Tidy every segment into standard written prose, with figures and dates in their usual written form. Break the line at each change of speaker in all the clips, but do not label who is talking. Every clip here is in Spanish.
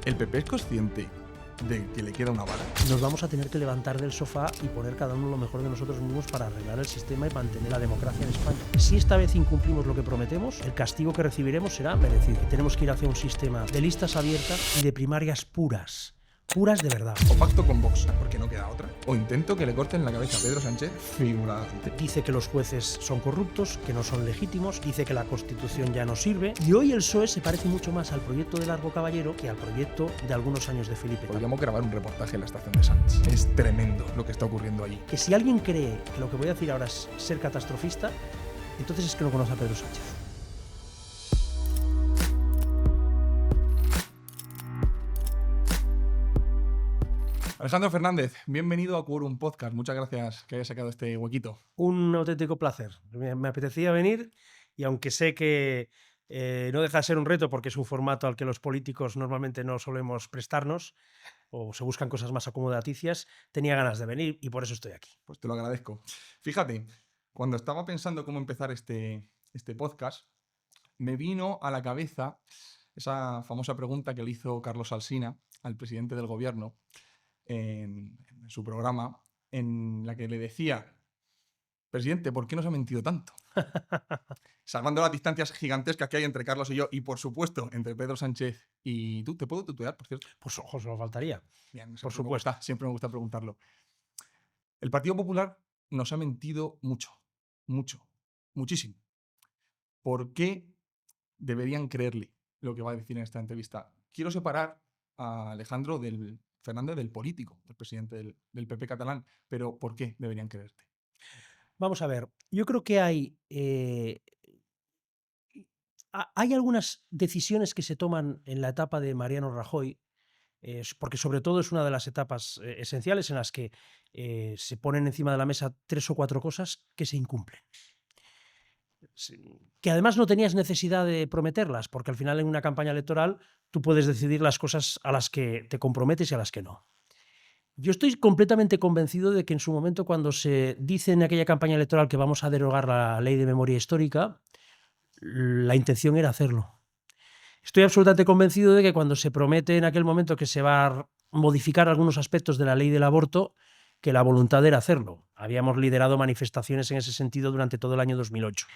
¿El PP es consciente de que le queda una bala?
Nos vamos a tener que levantar del sofá y poner cada uno lo mejor de nosotros mismos para arreglar el sistema y mantener la democracia en España. Si esta vez incumplimos lo que prometemos, el castigo que recibiremos será merecido. Tenemos que ir hacia un sistema de listas abiertas y de primarias puras. Puras de verdad.
O pacto con Vox, porque no queda otra. O intento que le corten la cabeza a Pedro Sánchez figuradamente.
Dice que los jueces son corruptos, que no son legítimos, dice que la Constitución ya no sirve. Y hoy el PSOE se parece mucho más al proyecto de Largo Caballero que al proyecto de algunos años de Felipe.
Podríamos grabar un reportaje en la estación de Sánchez. Es tremendo lo que está ocurriendo allí.
Que si alguien cree que lo que voy a decir ahora es ser catastrofista, entonces es que no conoce a Pedro Sánchez.
Alejandro Fernández, bienvenido a Quorum Podcast. Muchas gracias que hayas sacado este huequito.
Un auténtico placer. Me apetecía venir y aunque sé que no deja de ser un reto porque es un formato al que los políticos normalmente no solemos prestarnos o se buscan cosas más acomodaticias, tenía ganas de venir y por eso estoy aquí.
Pues te lo agradezco. Fíjate, cuando estaba pensando cómo empezar este podcast, me vino a la cabeza esa famosa pregunta que le hizo Carlos Alsina al presidente del gobierno en su programa, en la que le decía: presidente, ¿por qué nos ha mentido tanto? Salvando las distancias gigantescas que hay entre Carlos y yo, y por supuesto entre Pedro Sánchez y tú. ¿Te puedo tutear, por cierto?
Pues ojos, no faltaría.
Bien,
por supuesto.
Siempre me gusta preguntarlo. El Partido Popular nos ha mentido mucho, muchísimo. ¿Por qué deberían creerle lo que va a decir en esta entrevista? Quiero separar a Alejandro Fernández del político, del presidente del PP catalán, pero ¿por qué deberían creerte?
Vamos a ver, yo creo que hay algunas decisiones que se toman en la etapa de Mariano Rajoy, porque sobre todo es una de las etapas esenciales en las que se ponen encima de la mesa 3 o 4 cosas que se incumplen. Que además no tenías necesidad de prometerlas, porque al final en una campaña electoral tú puedes decidir las cosas a las que te comprometes y a las que no. Yo estoy completamente convencido de que en su momento, cuando se dice en aquella campaña electoral que vamos a derogar la ley de memoria histórica, la intención era hacerlo. Estoy absolutamente convencido de que cuando se promete en aquel momento que se va a modificar algunos aspectos de la ley del aborto, que la voluntad era hacerlo. Habíamos liderado manifestaciones en ese sentido durante todo el año 2008.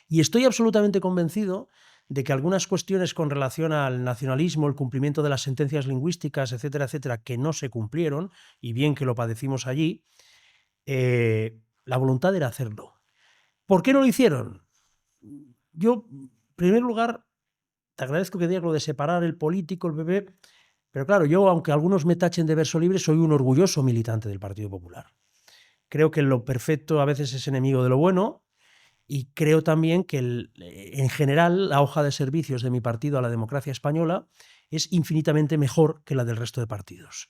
Y estoy absolutamente convencido de que algunas cuestiones con relación al nacionalismo, el cumplimiento de las sentencias lingüísticas, etcétera, etcétera, que no se cumplieron, y bien que lo padecimos allí, la voluntad era hacerlo. ¿Por qué no lo hicieron? Yo, en primer lugar, te agradezco que digas lo de separar el político, el PP, pero claro, yo, aunque algunos me tachen de verso libre, soy un orgulloso militante del Partido Popular. Creo que lo perfecto a veces es enemigo de lo bueno. Y creo también que, en general, la hoja de servicios de mi partido a la democracia española es infinitamente mejor que la del resto de partidos.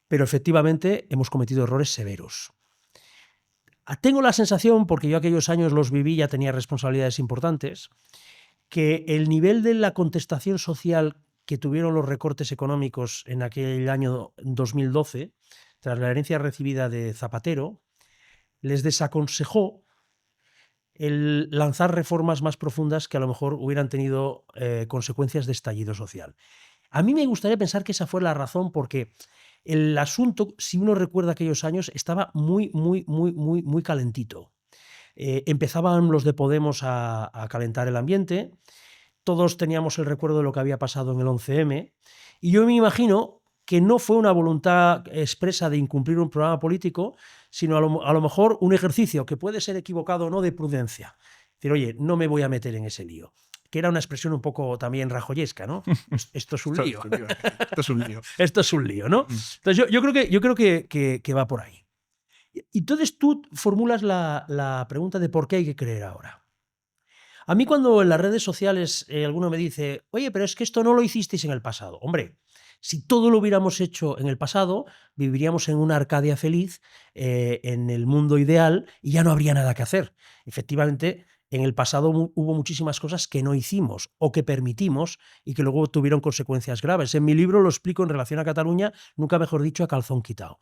Pero efectivamente hemos cometido errores severos. Tengo la sensación, porque yo aquellos años los viví, ya tenía responsabilidades importantes, que el nivel de la contestación social que tuvieron los recortes económicos en aquel año 2012, tras la herencia recibida de Zapatero, les desaconsejó el lanzar reformas más profundas que a lo mejor hubieran tenido consecuencias de estallido social. A mí me gustaría pensar que esa fue la razón, porque el asunto, si uno recuerda aquellos años, estaba muy calentito. Empezaban los de Podemos a calentar el ambiente, todos teníamos el recuerdo de lo que había pasado en el 11M, y yo me imagino que no fue una voluntad expresa de incumplir un programa político, sino a lo mejor un ejercicio que puede ser equivocado o no de prudencia. Es decir, oye, no me voy a meter en ese lío. Que era una expresión un poco también rajoyesca, ¿no? Esto es un lío.
Esto es un lío.
Esto es un lío, ¿no? Entonces yo creo que va por ahí. Y entonces tú formulas la pregunta de por qué hay que creer ahora. A mí, cuando en las redes sociales alguno me dice: oye, pero es que esto no lo hicisteis en el pasado. Hombre, si todo lo hubiéramos hecho en el pasado, viviríamos en una Arcadia feliz, en el mundo ideal, y ya no habría nada que hacer. Efectivamente, en el pasado hubo muchísimas cosas que no hicimos o que permitimos y que luego tuvieron consecuencias graves. En mi libro lo explico en relación a Cataluña, nunca mejor dicho, a calzón quitado.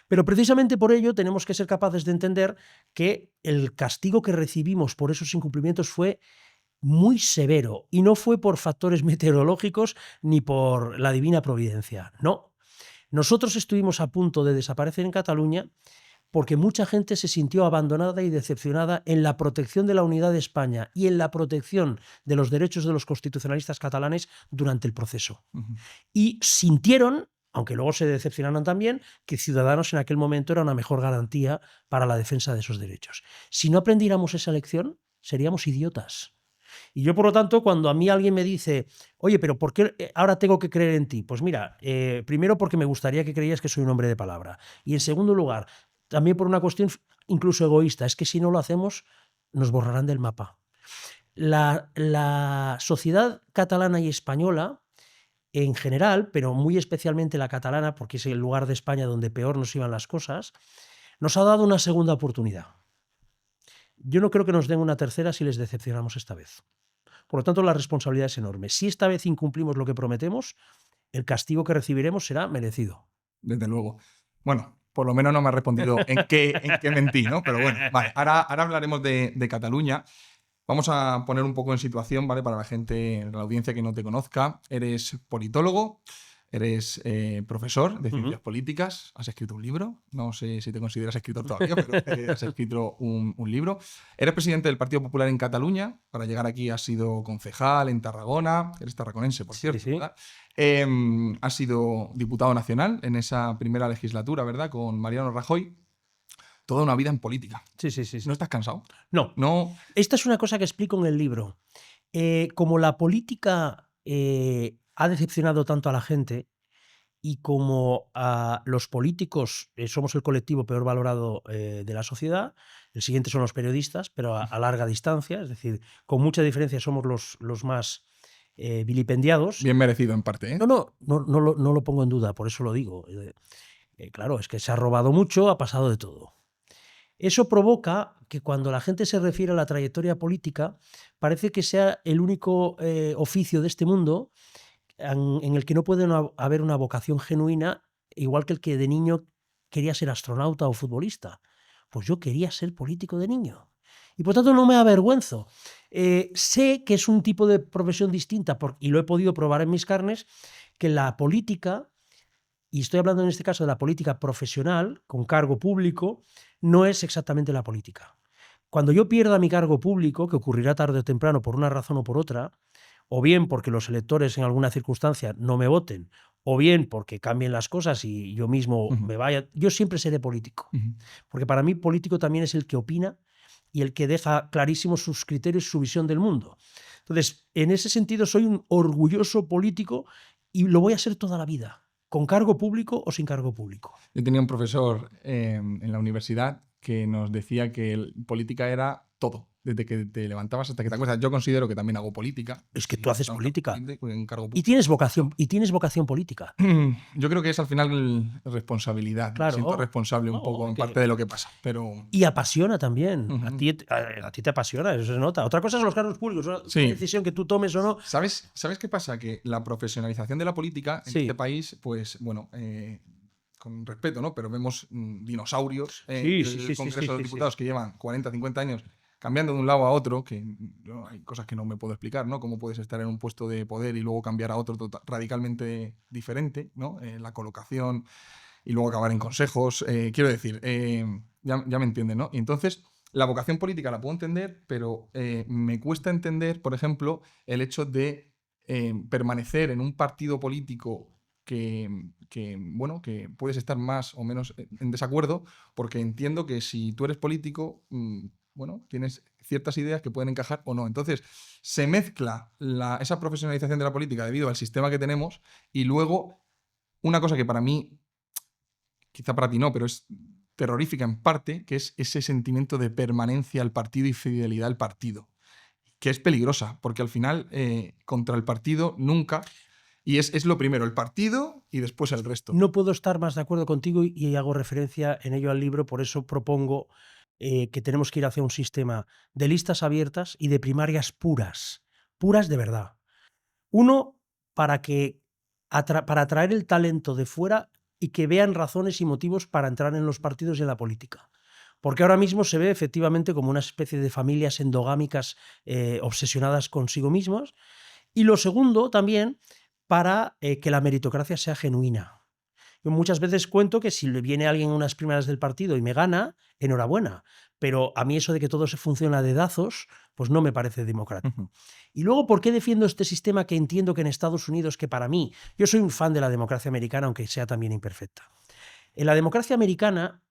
Pero precisamente por ello tenemos que ser capaces de entender que el castigo que recibimos por esos incumplimientos fue muy severo, y no fue por factores meteorológicos ni por la divina providencia, no. Nosotros estuvimos a punto de desaparecer en Cataluña porque mucha gente se sintió abandonada y decepcionada en la protección de la unidad de España y en la protección de los derechos de los constitucionalistas catalanes durante el proceso. Y sintieron, aunque luego se decepcionaron también, que Ciudadanos en aquel momento era una mejor garantía para la defensa de esos derechos. Si no aprendiéramos esa lección, seríamos idiotas. Y yo, por lo tanto, cuando a mí alguien me dice, oye, pero ¿por qué ahora tengo que creer en ti? Pues mira, primero porque me gustaría que creías que soy un hombre de palabra. Y en segundo lugar, también por una cuestión incluso egoísta, es que si no lo hacemos, nos borrarán del mapa. La sociedad catalana y española, en general, pero muy especialmente la catalana, porque es el lugar de España donde peor nos iban las cosas, nos ha dado una segunda oportunidad. Yo no creo que nos den una tercera si les decepcionamos esta vez. Por lo tanto, la responsabilidad es enorme. Si esta vez incumplimos lo que prometemos, el castigo que recibiremos será merecido.
Desde luego. Bueno, por lo menos no me has respondido en qué mentí, ¿no? Pero bueno, vale. Ahora hablaremos de Cataluña. Vamos a poner un poco en situación, ¿vale? Para la gente, la audiencia que no te conozca. Eres politólogo, eres profesor de ciencias políticas, has escrito un libro, no sé si te consideras escritor todavía, pero has escrito un libro. Eres presidente del Partido Popular en Cataluña, para llegar aquí has sido concejal en Tarragona, eres tarraconense, por cierto,
Sí.
¿verdad? Has sido diputado nacional en esa primera legislatura, ¿verdad? Con Mariano Rajoy. Toda una vida en política.
Sí.
¿No estás cansado?
No.
No.
Esta es una cosa que explico en el libro. Como la política ha decepcionado tanto a la gente y como los políticos somos el colectivo peor valorado de la sociedad, el siguiente son los periodistas, pero a larga distancia, es decir, con mucha diferencia somos los más vilipendiados.
Bien merecido en parte, ¿eh?
No lo pongo en duda, por eso lo digo. Claro, es que se ha robado mucho, ha pasado de todo. Eso provoca que cuando la gente se refiere a la trayectoria política, parece que sea el único oficio de este mundo en el que no puede haber una vocación genuina, igual que el que de niño quería ser astronauta o futbolista. Pues yo quería ser político de niño. Y por tanto no me avergüenzo. Sé que es un tipo de profesión distinta, y lo he podido probar en mis carnes, que la política, y estoy hablando en este caso de la política profesional, con cargo público, no es exactamente la política. Cuando yo pierda mi cargo público, que ocurrirá tarde o temprano por una razón o por otra, o bien porque los electores en alguna circunstancia no me voten, o bien porque cambien las cosas y yo mismo me vaya, yo siempre seré político. Porque para mí político también es el que opina y el que deja clarísimos sus criterios, su visión del mundo. Entonces, en ese sentido, soy un orgulloso político y lo voy a ser toda la vida, con cargo público o sin cargo público.
Yo tenía un profesor en la universidad que nos decía que política era todo, desde que te levantabas hasta que te acuestas. Yo considero que también hago política.
Es que tú haces política.
En cargo
Y tienes vocación política.
Yo creo que es al final responsabilidad.
Claro.
Me siento responsable un poco en parte de lo que pasa. Pero...
Y apasiona también. A ti te apasiona, eso se nota. Otra cosa son los cargos públicos, una decisión que tú tomes o no.
¿Sabes qué pasa? Que la profesionalización de la política en este país, pues bueno, con respeto, ¿no? Pero vemos dinosaurios en el Congreso de los Diputados que llevan 40, 50 años cambiando de un lado a otro, que hay cosas que no me puedo explicar, ¿no? Cómo puedes estar en un puesto de poder y luego cambiar a otro radicalmente diferente, ¿no? La colocación y luego acabar en consejos. Quiero decir, ya me entienden, ¿no? Y entonces, la vocación política la puedo entender, pero me cuesta entender, por ejemplo, el hecho de permanecer en un partido político que puedes estar más o menos en desacuerdo, porque entiendo que si tú eres político, tienes ciertas ideas que pueden encajar o no. Entonces, se mezcla esa profesionalización de la política debido al sistema que tenemos y luego una cosa que para mí, quizá para ti no, pero es terrorífica en parte, que es ese sentimiento de permanencia al partido y fidelidad al partido, que es peligrosa, porque al final contra el partido nunca... Y es lo primero, el partido y después el resto.
No puedo estar más de acuerdo contigo y hago referencia en ello al libro, por eso propongo que tenemos que ir hacia un sistema de listas abiertas y de primarias puras de verdad. Uno, para atraer el talento de fuera y que vean razones y motivos para entrar en los partidos y en la política. Porque ahora mismo se ve efectivamente como una especie de familias endogámicas obsesionadas consigo mismos. Y lo segundo también, para que la meritocracia sea genuina. Yo muchas veces cuento que si le viene alguien en unas primeras del partido y me gana, enhorabuena. Pero a mí eso de que todo se funciona a dedazos, pues no me parece democrático. Y luego, ¿por qué defiendo este sistema que entiendo que en Estados Unidos, que para mí, yo soy un fan de la democracia americana, aunque sea también imperfecta? En la democracia americana,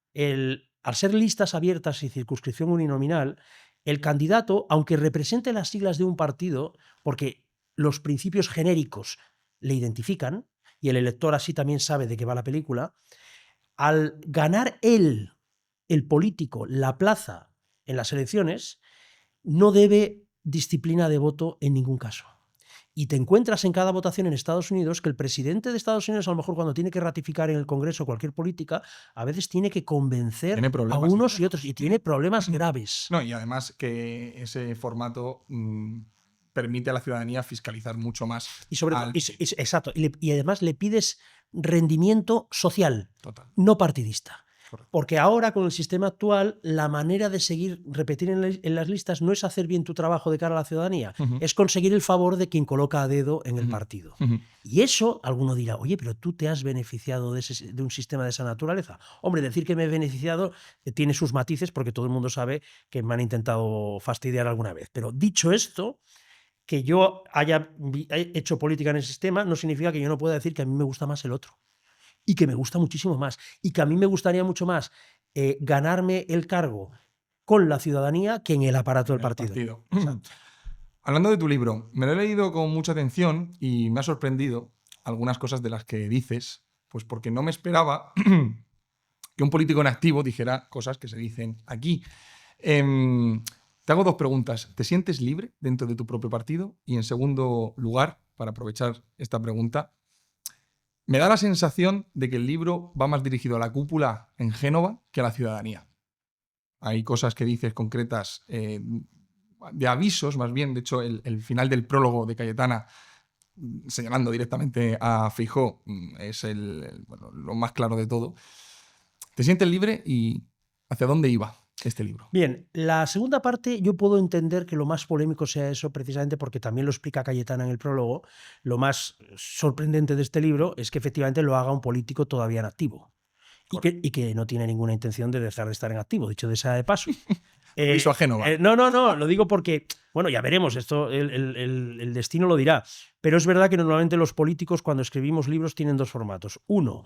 al ser listas abiertas y circunscripción uninominal, el candidato, aunque represente las siglas de un partido, porque los principios genéricos le identifican, y el elector así también sabe de qué va la película, al ganar él, el político, la plaza en las elecciones, no debe disciplina de voto en ningún caso. Y te encuentras en cada votación en Estados Unidos que el presidente de Estados Unidos, a lo mejor cuando tiene que ratificar en el Congreso cualquier política, a veces tiene que convencer a unos y otros, y tiene problemas graves.
No, y además que ese formato permite a la ciudadanía fiscalizar mucho más.
Y sobre todo, exacto, y además le pides rendimiento social, no partidista. Correcto. Porque ahora, con el sistema actual, la manera de seguir, repetir en las listas no es hacer bien tu trabajo de cara a la ciudadanía, es conseguir el favor de quien coloca a dedo en el partido. Y eso, alguno dirá, oye, pero tú te has beneficiado de un sistema de esa naturaleza. Hombre, decir que me he beneficiado tiene sus matices, porque todo el mundo sabe que me han intentado fastidiar alguna vez. Pero dicho esto, que yo haya hecho política en el sistema no significa que yo no pueda decir que a mí me gusta más el otro. Y que me gusta muchísimo más. Y que a mí me gustaría mucho más ganarme el cargo con la ciudadanía que en el aparato del partido.
Hablando de tu libro, me lo he leído con mucha atención y me ha sorprendido algunas cosas de las que dices, pues porque no me esperaba que un político en activo dijera cosas que se dicen aquí. Te hago dos preguntas. ¿Te sientes libre dentro de tu propio partido? Y en segundo lugar, para aprovechar esta pregunta, me da la sensación de que el libro va más dirigido a la cúpula en Génova que a la ciudadanía. Hay cosas que dices concretas de avisos, más bien. De hecho, el final del prólogo de Cayetana, señalando directamente a Feijóo, es lo más claro de todo. ¿Te sientes libre y hacia dónde iba este libro?
Bien, la segunda parte yo puedo entender que lo más polémico sea eso, precisamente porque también lo explica Cayetana en el prólogo. Lo más sorprendente de este libro es que efectivamente lo haga un político todavía en activo y que no tiene ninguna intención de dejar de estar en activo, dicho de sea de paso.
Aviso a Génova.
No, lo digo porque, bueno, ya veremos, esto el destino lo dirá, pero es verdad que normalmente los políticos cuando escribimos libros tienen dos formatos. Uno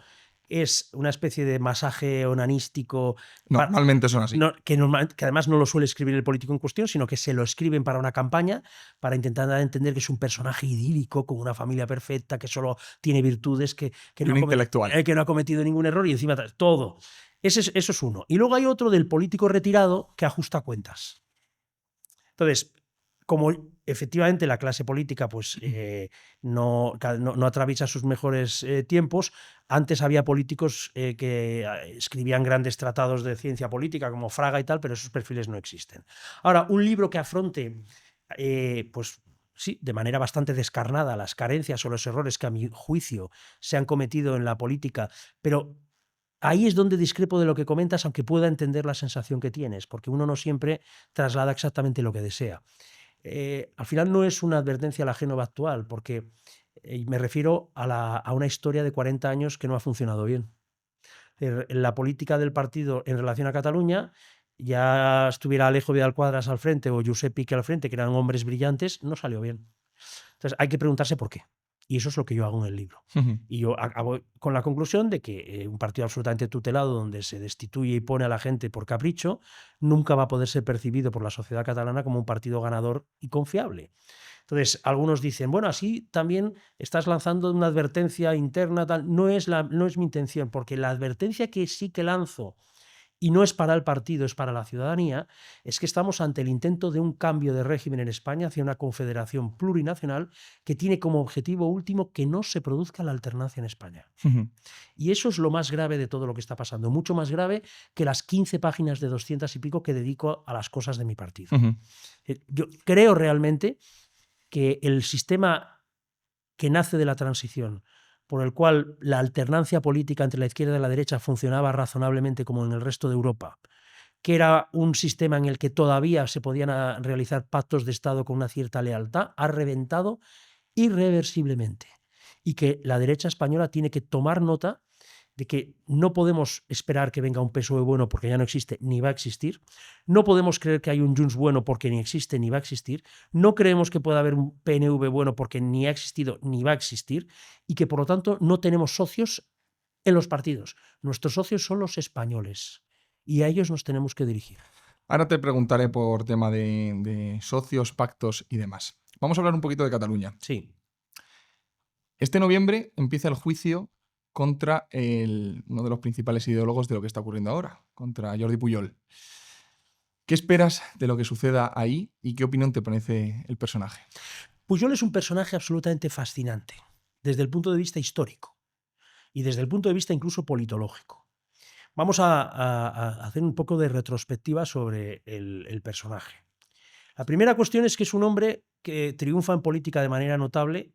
es una especie de masaje onanístico.
Normalmente son así.
Que además no lo suele escribir el político en cuestión, sino que se lo escriben para una campaña, para intentar dar a entender que es un personaje idílico, con una familia perfecta, que solo tiene virtudes, que no ha cometido ningún error y encima todo. Eso es uno. Y luego hay otro del político retirado que ajusta cuentas. Entonces, como efectivamente la clase política pues, no atraviesa sus mejores tiempos, antes había políticos que escribían grandes tratados de ciencia política como Fraga y tal, pero esos perfiles no existen. Ahora, un libro que afronte pues sí, de manera bastante descarnada las carencias o los errores que a mi juicio se han cometido en la política, pero ahí es donde discrepo de lo que comentas, aunque pueda entender la sensación que tienes, porque uno no siempre traslada exactamente lo que desea. Al final no es una advertencia a la Génova actual, porque me refiero a una historia de 40 años que no ha funcionado bien. La política del partido en relación a Cataluña, ya estuviera Alejo Vidal Quadras al frente o Josep Piqué al frente, que eran hombres brillantes, no salió bien. Entonces hay que preguntarse por qué. Y eso es lo que yo hago en el libro. Y yo acabo con la conclusión de que un partido absolutamente tutelado, donde se destituye y pone a la gente por capricho, nunca va a poder ser percibido por la sociedad catalana como un partido ganador y confiable. Entonces, algunos dicen, bueno, así también estás lanzando una advertencia interna, tal. No es mi intención, porque la advertencia que sí que lanzo, y no es para el partido, es para la ciudadanía, es que estamos ante el intento de un cambio de régimen en España hacia una confederación plurinacional que tiene como objetivo último que no se produzca la alternancia en España. Y eso es lo más grave de todo lo que está pasando, mucho más grave que las 15 páginas de 200 y pico que dedico a las cosas de mi partido. Yo creo realmente que el sistema que nace de la transición, por el cual la alternancia política entre la izquierda y la derecha funcionaba razonablemente como en el resto de Europa, que era un sistema en el que todavía se podían realizar pactos de Estado con una cierta lealtad, ha reventado irreversiblemente. Y que la derecha española tiene que tomar nota de que no podemos esperar que venga un PSOE bueno porque ya no existe ni va a existir. No podemos creer que hay un Junts bueno porque ni existe ni va a existir. No creemos que pueda haber un PNV bueno porque ni ha existido ni va a existir. Y que por lo tanto no tenemos socios en los partidos. Nuestros socios son los españoles y a ellos nos tenemos que dirigir.
Ahora te preguntaré por tema de socios, pactos y demás. Vamos a hablar un poquito de Cataluña.
Sí.
Este noviembre empieza el juicio contra uno de los principales ideólogos de lo que está ocurriendo ahora, contra Jordi Pujol. ¿Qué esperas de lo que suceda ahí y qué opinión te parece el personaje?
Pujol es un personaje absolutamente fascinante, desde el punto de vista histórico y desde el punto de vista incluso politológico. Vamos a hacer un poco de retrospectiva sobre el personaje. La primera cuestión es que es un hombre que triunfa en política de manera notable,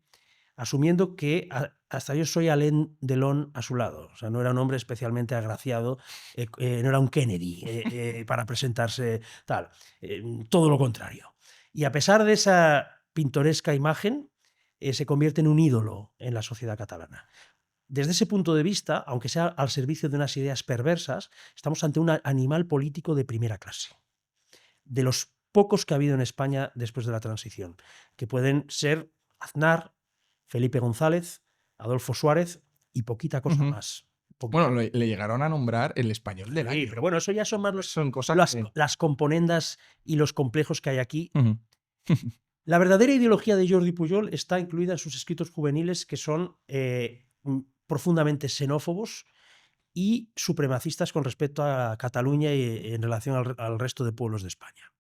asumiendo que hasta yo soy Alain Delon a su lado. O sea, no era un hombre especialmente agraciado, no era un Kennedy para presentarse tal. Todo lo contrario. Y a pesar de esa pintoresca imagen, se convierte en un ídolo en la sociedad catalana. Desde ese punto de vista, aunque sea al servicio de unas ideas perversas, estamos ante un animal político de primera clase. De los pocos que ha habido en España después de la transición, que pueden ser Aznar, Felipe González, Adolfo Suárez y poquita cosa más.
Bueno, le llegaron a nombrar el español del año.
Pero bueno, eso ya son más
son cosas
las componendas y los complejos que hay aquí. La verdadera ideología de Jordi Pujol está incluida en sus escritos juveniles, que son profundamente xenófobos y supremacistas con respecto a Cataluña y en relación al resto de pueblos de España.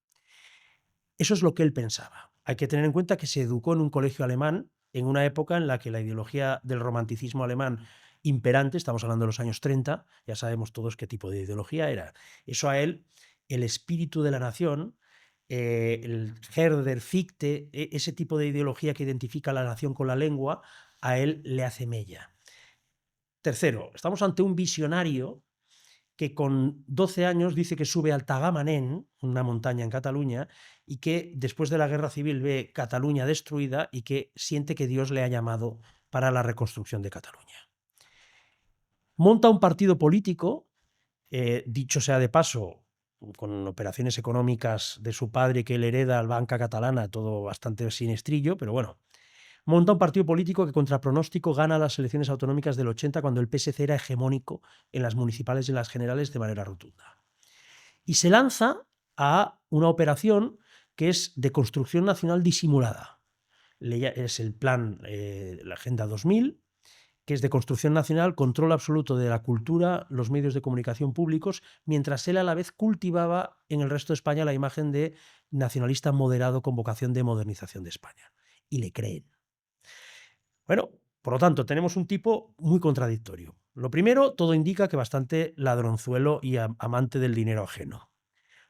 Eso es lo que él pensaba. Hay que tener en cuenta que se educó en un colegio alemán en una época en la que la ideología del romanticismo alemán imperante, estamos hablando de los años 30, ya sabemos todos qué tipo de ideología era. Eso a él, el espíritu de la nación, el Herder, Fichte, ese tipo de ideología que identifica a la nación con la lengua, a él le hace mella. Tercero, estamos ante un visionario que con 12 años dice que sube al Tagamanent, una montaña en Cataluña, y que después de la guerra civil ve Cataluña destruida y que siente que Dios le ha llamado para la reconstrucción de Cataluña. Monta un partido político, dicho sea de paso, con operaciones económicas de su padre que él hereda al Banca Catalana, todo bastante sinestrillo, pero bueno. Monta un partido político que contra pronóstico gana las elecciones autonómicas del 80 cuando el PSC era hegemónico en las municipales y en las generales de manera rotunda. Y se lanza a una operación que es de construcción nacional disimulada. Es el plan, la Agenda 2000, que es de construcción nacional, control absoluto de la cultura, los medios de comunicación públicos, mientras él a la vez cultivaba en el resto de España la imagen de nacionalista moderado con vocación de modernización de España. Y le creen. Bueno, por lo tanto, tenemos un tipo muy contradictorio. Lo primero, todo indica que bastante ladronzuelo y amante del dinero ajeno.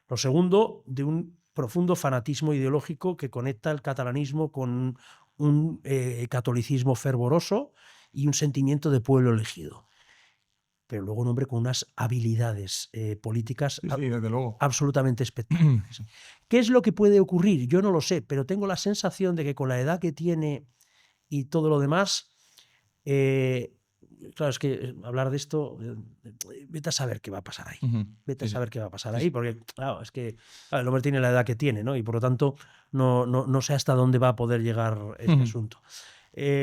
Lo segundo, de un profundo fanatismo ideológico que conecta el catalanismo con un catolicismo fervoroso y un sentimiento de pueblo elegido. Pero luego un hombre con unas habilidades políticas
desde luego,
absolutamente espectaculares. ¿Qué es lo que puede ocurrir? Yo no lo sé, pero tengo la sensación de que con la edad que tiene y todo lo demás, claro, es que hablar de esto, vete a saber qué va a pasar ahí. Vete a saber qué va a pasar ahí, porque claro, es que el hombre tiene la edad que tiene, ¿no? Y por lo tanto no sé hasta dónde va a poder llegar este asunto.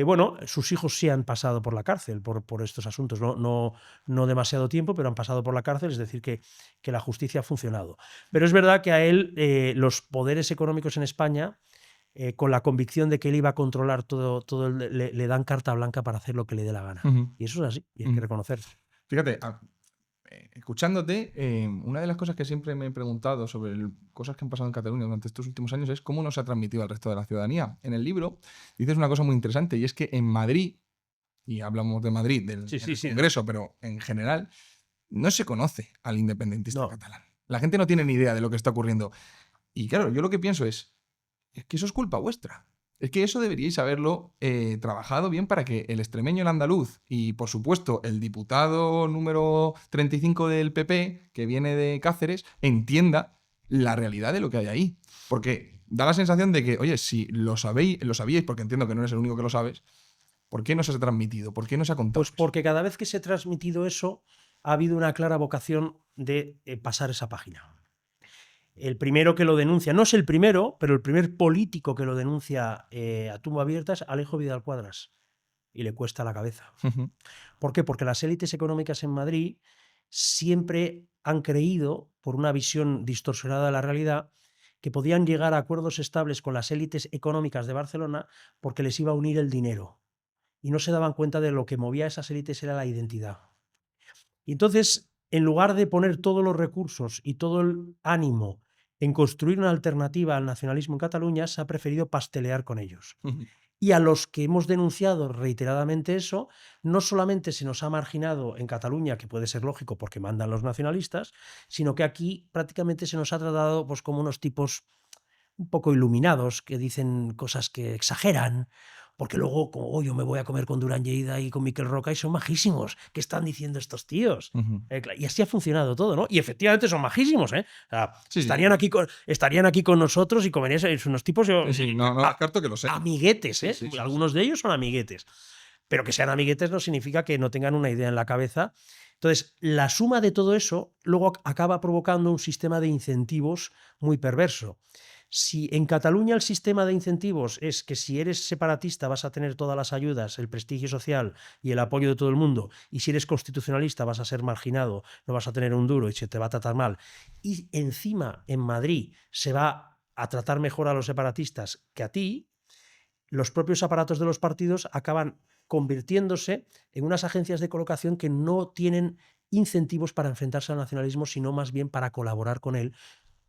Bueno, sus hijos sí han pasado por la cárcel por estos asuntos, no demasiado tiempo, pero han pasado por la cárcel, es decir, que la justicia ha funcionado. Pero es verdad que a él los poderes económicos en España, con la convicción de que él iba a controlar todo le dan carta blanca para hacer lo que le dé la gana. Y eso es así, y hay que reconocerlo.
Fíjate, escuchándote, una de las cosas que siempre me he preguntado sobre cosas que han pasado en Cataluña durante estos últimos años es cómo no se ha transmitido al resto de la ciudadanía. En el libro dices una cosa muy interesante, y es que en Madrid, y hablamos de Madrid, del Congreso, pero en general, no se conoce al independentista catalán. La gente no tiene ni idea de lo que está ocurriendo. Y claro, yo lo que pienso es que eso es culpa vuestra. Es que eso deberíais haberlo trabajado bien para que el extremeño, el andaluz y, por supuesto, el diputado número 35 del PP, que viene de Cáceres, entienda la realidad de lo que hay ahí. Porque da la sensación de que, oye, si lo sabíais, porque entiendo que no eres el único que lo sabes, ¿por qué no se ha transmitido? ¿Por qué no se ha contado?
Pues porque cada vez que se ha transmitido eso, ha habido una clara vocación de pasar esa página. El primero que lo denuncia, no es el primero, pero el primer político que lo denuncia a tumba abierta es Alejo Vidal Cuadras. Y le cuesta la cabeza. ¿Por qué? Porque las élites económicas en Madrid siempre han creído, por una visión distorsionada de la realidad, que podían llegar a acuerdos estables con las élites económicas de Barcelona porque les iba a unir el dinero. Y no se daban cuenta de lo que movía a esas élites era la identidad. Y entonces, en lugar de poner todos los recursos y todo el ánimo en construir una alternativa al nacionalismo en Cataluña, se ha preferido pastelear con ellos. Y a los que hemos denunciado reiteradamente eso, no solamente se nos ha marginado en Cataluña, que puede ser lógico porque mandan los nacionalistas, sino que aquí prácticamente se nos ha tratado pues, como unos tipos un poco iluminados, que dicen cosas que exageran, porque luego, como yo me voy a comer con Durán Lleida y con Miquel Roca y son majísimos. ¿Qué están diciendo estos tíos? Y así ha funcionado todo, ¿no? Y efectivamente son majísimos, ¿eh? O sea,
Sí,
estarían aquí con nosotros y comerían unos tipos
sí, no descarto que lo sé.
amiguetes, ¿eh?
Sí.
Algunos de ellos son amiguetes. Pero que sean amiguetes no significa que no tengan una idea en la cabeza. Entonces, la suma de todo eso luego acaba provocando un sistema de incentivos muy perverso. Si en Cataluña el sistema de incentivos es que si eres separatista vas a tener todas las ayudas, el prestigio social y el apoyo de todo el mundo, y si eres constitucionalista vas a ser marginado, no vas a tener un duro y se te va a tratar mal, y encima en Madrid se va a tratar mejor a los separatistas que a ti, los propios aparatos de los partidos acaban convirtiéndose en unas agencias de colocación que no tienen incentivos para enfrentarse al nacionalismo, sino más bien para colaborar con él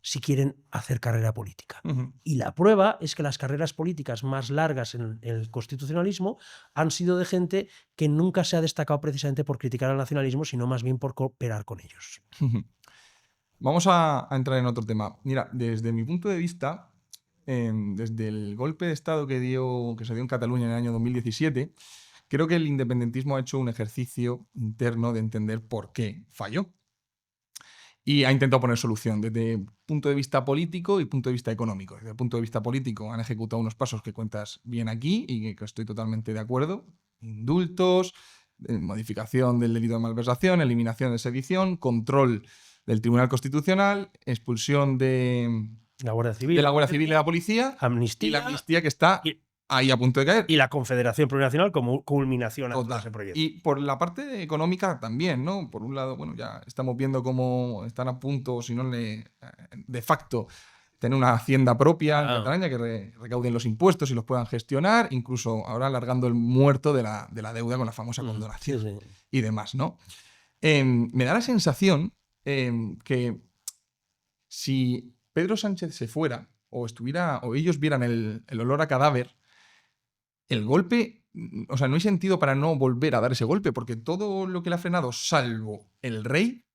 si quieren hacer carrera política. Y la prueba es que las carreras políticas más largas en el constitucionalismo han sido de gente que nunca se ha destacado precisamente por criticar al nacionalismo, sino más bien por cooperar con ellos.
Vamos a entrar en otro tema. Mira, desde mi punto de vista, desde el golpe de Estado que se dio en Cataluña en el año 2017, creo que el independentismo ha hecho un ejercicio interno de entender por qué falló. Y ha intentado poner solución desde el punto de vista político y punto de vista económico. Desde el punto de vista político han ejecutado unos pasos que cuentas bien aquí y que estoy totalmente de acuerdo. Indultos, modificación del delito de malversación, eliminación de sedición, control del Tribunal Constitucional, expulsión de
la Guardia Civil,
de la Guardia Civil y la policía,
amnistía,
y la amnistía que está ahí a punto de caer.
Y la Confederación Plurinacional como culminación a ese proyecto.
Y por la parte económica también, ¿no? Por un lado, bueno, ya estamos viendo cómo están a punto, si no de facto, tener una hacienda propia en Cataluña que recauden los impuestos y los puedan gestionar, incluso ahora alargando el muerto de la deuda con la famosa condonación y demás, ¿no? Me da la sensación que si Pedro Sánchez se fuera o ellos vieran el olor a cadáver, el golpe, o sea, no hay sentido para no volver a dar ese golpe, porque todo lo que le ha frenado, salvo el rey,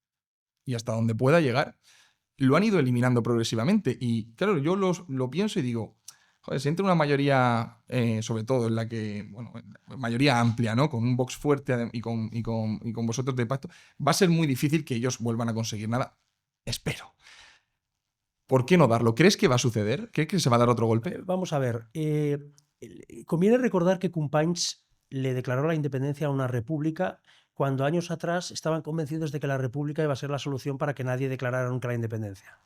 y hasta donde pueda llegar, lo han ido eliminando progresivamente. Y claro, yo lo pienso y digo, joder, si entra una mayoría, sobre todo en la que, bueno, mayoría amplia, ¿no? Con un Vox fuerte y con vosotros de pacto, va a ser muy difícil que ellos vuelvan a conseguir nada. Espero. ¿Por qué no darlo? ¿Crees que va a suceder? ¿Crees que se va a dar otro golpe?
Vamos a ver. Conviene recordar que Companys le declaró la independencia a una república cuando años atrás estaban convencidos de que la república iba a ser la solución para que nadie declarara nunca la independencia.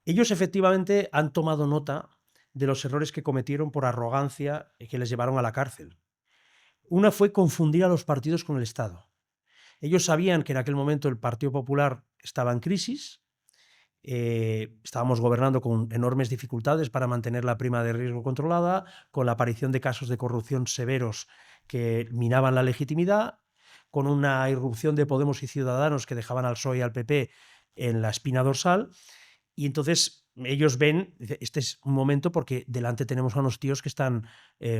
Ellos efectivamente han tomado nota de los errores que cometieron por arrogancia y que les llevaron a la cárcel. Una fue confundir a los partidos con el Estado. Ellos sabían que en aquel momento el Partido Popular estaba en crisis. Estábamos gobernando con enormes dificultades para mantener la prima de riesgo controlada, con la aparición de casos de corrupción severos que minaban la legitimidad, con una irrupción de Podemos y Ciudadanos que dejaban al PSOE y al PP en la espina dorsal. Y entonces ellos ven, este es un momento porque delante tenemos a unos tíos que están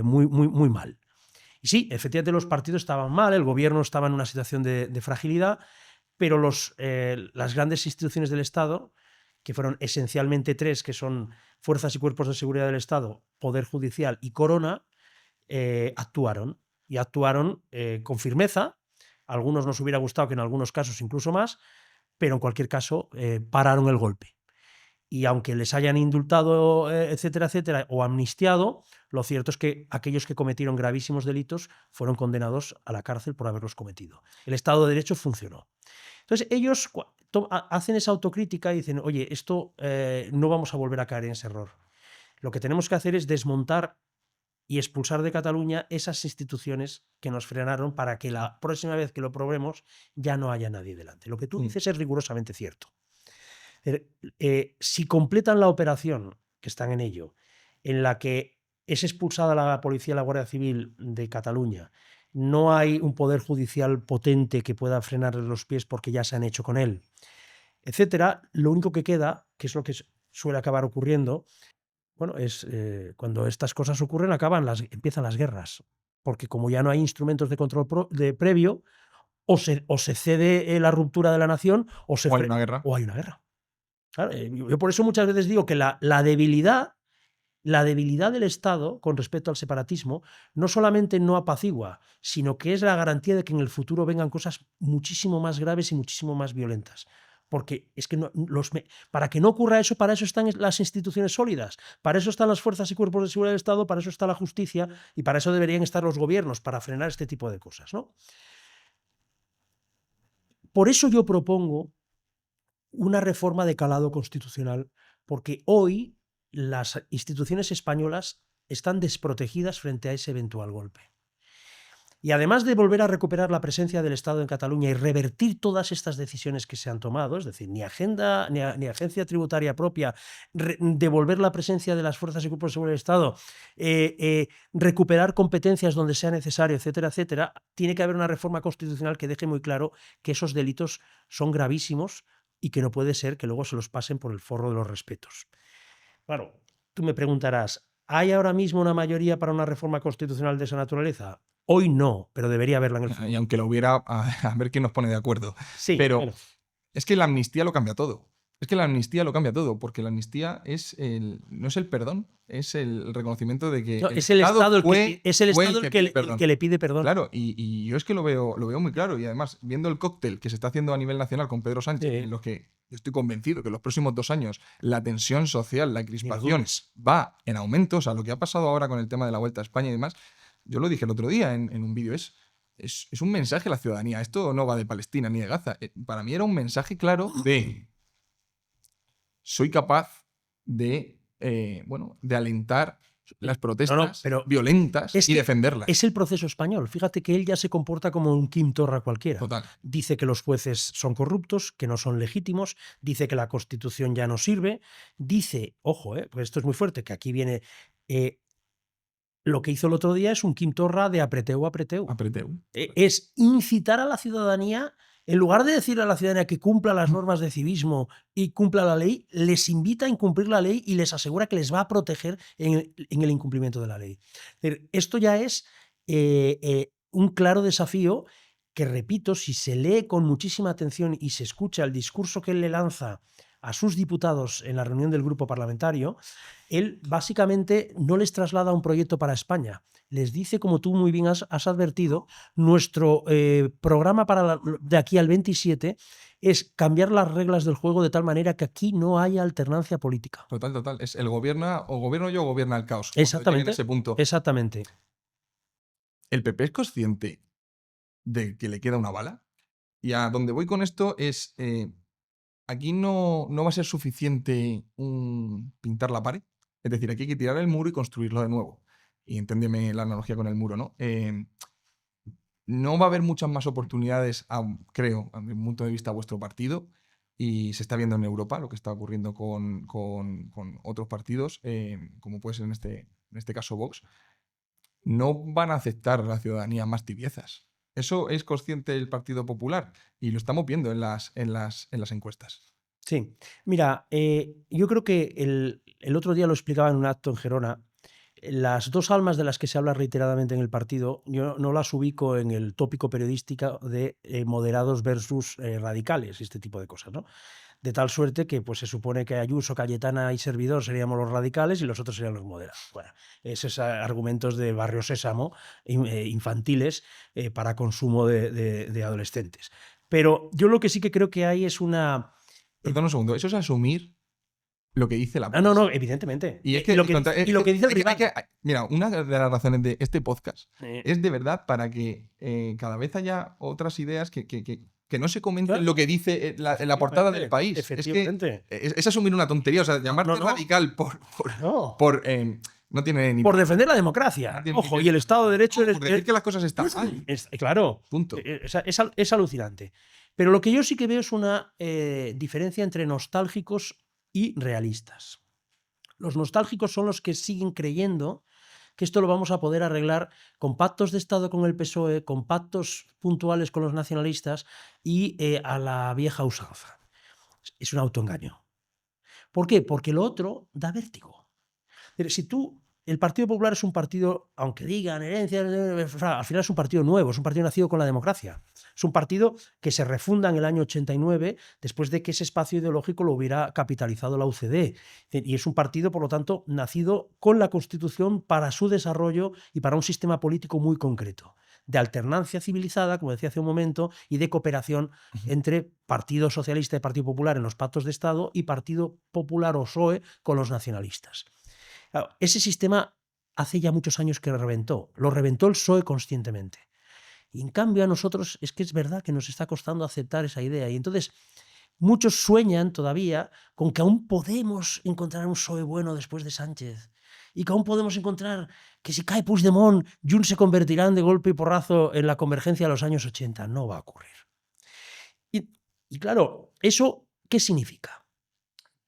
muy mal. Y sí, efectivamente los partidos estaban mal, el gobierno estaba en una situación de fragilidad, pero las grandes instituciones del Estado, que fueron esencialmente 3, que son fuerzas y cuerpos de seguridad del Estado, Poder Judicial y Corona, actuaron. Y actuaron con firmeza. A algunos nos hubiera gustado que en algunos casos incluso más, pero en cualquier caso pararon el golpe. Y aunque les hayan indultado, etcétera, etcétera, o amnistiado, lo cierto es que aquellos que cometieron gravísimos delitos fueron condenados a la cárcel por haberlos cometido. El Estado de Derecho funcionó. Entonces ellos hacen esa autocrítica y dicen, oye, esto no vamos a volver a caer en ese error. Lo que tenemos que hacer es desmontar y expulsar de Cataluña esas instituciones que nos frenaron para que la próxima vez que lo probemos ya no haya nadie delante. Lo que tú dices es rigurosamente cierto. Si completan la operación, que están en ello, en la que es expulsada la policía y la Guardia Civil de Cataluña, no hay un poder judicial potente que pueda frenarle los pies porque ya se han hecho con él, etcétera, lo único que queda, que es lo que suele acabar ocurriendo, bueno, es cuando estas cosas ocurren, empiezan las guerras, porque como ya no hay instrumentos de control previo, o se cede la ruptura de la nación o
hay una guerra.
O hay una guerra. Claro, yo por eso muchas veces digo que la debilidad del Estado con respecto al separatismo no solamente no apacigua, sino que es la garantía de que en el futuro vengan cosas muchísimo más graves y muchísimo más violentas. Porque es que para que no ocurra eso, para eso están las instituciones sólidas, para eso están las fuerzas y cuerpos de seguridad del Estado, para eso está la justicia y para eso deberían estar los gobiernos, para frenar este tipo de cosas, ¿no? Por eso yo propongo una reforma de calado constitucional, porque hoy las instituciones españolas están desprotegidas frente a ese eventual golpe. Y además de volver a recuperar la presencia del Estado en Cataluña y revertir todas estas decisiones que se han tomado, es decir, ni agencia tributaria propia, devolver la presencia de las fuerzas y cuerpos de seguridad del Estado, recuperar competencias donde sea necesario, etcétera, etcétera, tiene que haber una reforma constitucional que deje muy claro que esos delitos son gravísimos y que no puede ser que luego se los pasen por el forro de los respetos. Claro, tú me preguntarás, ¿hay ahora mismo una mayoría para una reforma constitucional de esa naturaleza? Hoy no, pero debería haberla en el futuro.
Y aunque lo hubiera, a ver quién nos pone de acuerdo.
Sí,
pero
bueno.
Es que la amnistía lo cambia todo. Porque la amnistía es no es el perdón, es el reconocimiento de que
es el Estado el que le pide perdón.
Claro, y yo es que lo veo muy claro. Y además, viendo el cóctel que se está haciendo a nivel nacional con Pedro Sánchez, en los que yo estoy convencido que en los próximos 2 años la tensión social, la crispación va en aumento. O sea, lo que ha pasado ahora con el tema de la Vuelta a España y demás, yo lo dije el otro día en un vídeo, es un mensaje a la ciudadanía. Esto no va de Palestina ni de Gaza. Para mí era un mensaje claro de soy capaz de alentar las protestas violentas y defenderlas.
Es el proceso español. Fíjate que él ya se comporta como un Quim Torra cualquiera.
Total.
Dice que los jueces son corruptos, que no son legítimos, dice que la Constitución ya no sirve, dice, ojo, pues esto es muy fuerte, que aquí viene... lo que hizo el otro día es un Quim Torra de apreteu. Es incitar a la ciudadanía, en lugar de decirle a la ciudadanía que cumpla las normas de civismo y cumpla la ley, les invita a incumplir la ley y les asegura que les va a proteger en el incumplimiento de la ley. Esto ya es un claro desafío que, repito, si se lee con muchísima atención y se escucha el discurso que él le lanza a sus diputados en la reunión del grupo parlamentario, él básicamente no les traslada un proyecto para España. Les dice, como tú muy bien has advertido, nuestro programa de aquí al 27 es cambiar las reglas del juego de tal manera que aquí no haya alternancia política.
Total. Es el gobierno yo o gobierna el caos.
Exactamente.
En ese punto.
Exactamente.
¿El PP es consciente de que le queda una bala? Y a donde voy con esto es... aquí no va a ser suficiente pintar la pared. Es decir, aquí hay que tirar el muro y construirlo de nuevo. Y entiéndeme la analogía con el muro, ¿no? No va a haber muchas más oportunidades, creo, a mi punto de vista, a vuestro partido. Y se está viendo en Europa lo que está ocurriendo con otros partidos, como puede ser en este caso Vox. No van a aceptar a la ciudadanía más tibiezas. Eso es consciente el Partido Popular y lo estamos viendo en las encuestas.
Sí. Mira, yo creo que el otro día lo explicaba en un acto en Gerona. Las dos almas de las que se habla reiteradamente en el partido, yo no las ubico en el tópico periodístico de moderados versus radicales y este tipo de cosas, ¿no? de tal suerte que pues, se supone que Ayuso, Cayetana y servidor seríamos los radicales y los otros serían los moderados. Bueno, esos argumentos de Barrio Sésamo infantiles para consumo de adolescentes. Pero yo lo que sí que creo que hay es una...
Perdón un segundo, eso es asumir lo que dice la
Ah,
prensa.
no, evidentemente.
Y es que,
lo que dice el rival.
Mira, una de las razones de este podcast es de verdad para que cada vez haya otras ideas que no se comenten lo que dice la portada del País.
Efectivamente.
Es asumir una tontería. O sea, llamarte radical por no tiene ni...
Por defender la democracia. Ojo, y el Estado de Derecho...
Por decir que las cosas están mal.
Claro.
Punto.
Es alucinante. Pero lo que yo sí que veo es una diferencia entre nostálgicos y realistas. Los nostálgicos son los que siguen creyendo que esto lo vamos a poder arreglar con pactos de Estado con el PSOE, con pactos puntuales con los nacionalistas y a la vieja usanza. Es un autoengaño. ¿Por qué? Porque lo otro da vértigo. Pero si el Partido Popular es un partido, aunque digan herencia, al final es un partido nuevo, es un partido nacido con la democracia. Es un partido que se refunda en el año 89 después de que ese espacio ideológico lo hubiera capitalizado la UCD. Y es un partido, por lo tanto, nacido con la Constitución para su desarrollo y para un sistema político muy concreto, de alternancia civilizada, como decía hace un momento, y de cooperación entre Partido Socialista y Partido Popular en los pactos de Estado y Partido Popular o PSOE con los nacionalistas. Claro, ese sistema hace ya muchos años que lo reventó el PSOE conscientemente. Y en cambio a nosotros es que es verdad que nos está costando aceptar esa idea. Y entonces muchos sueñan todavía con que aún podemos encontrar un PSOE bueno después de Sánchez. Y que aún podemos encontrar que si cae Puigdemont, Junts se convertirán de golpe y porrazo en la convergencia de los años 80. No va a ocurrir. Y claro, ¿eso qué significa?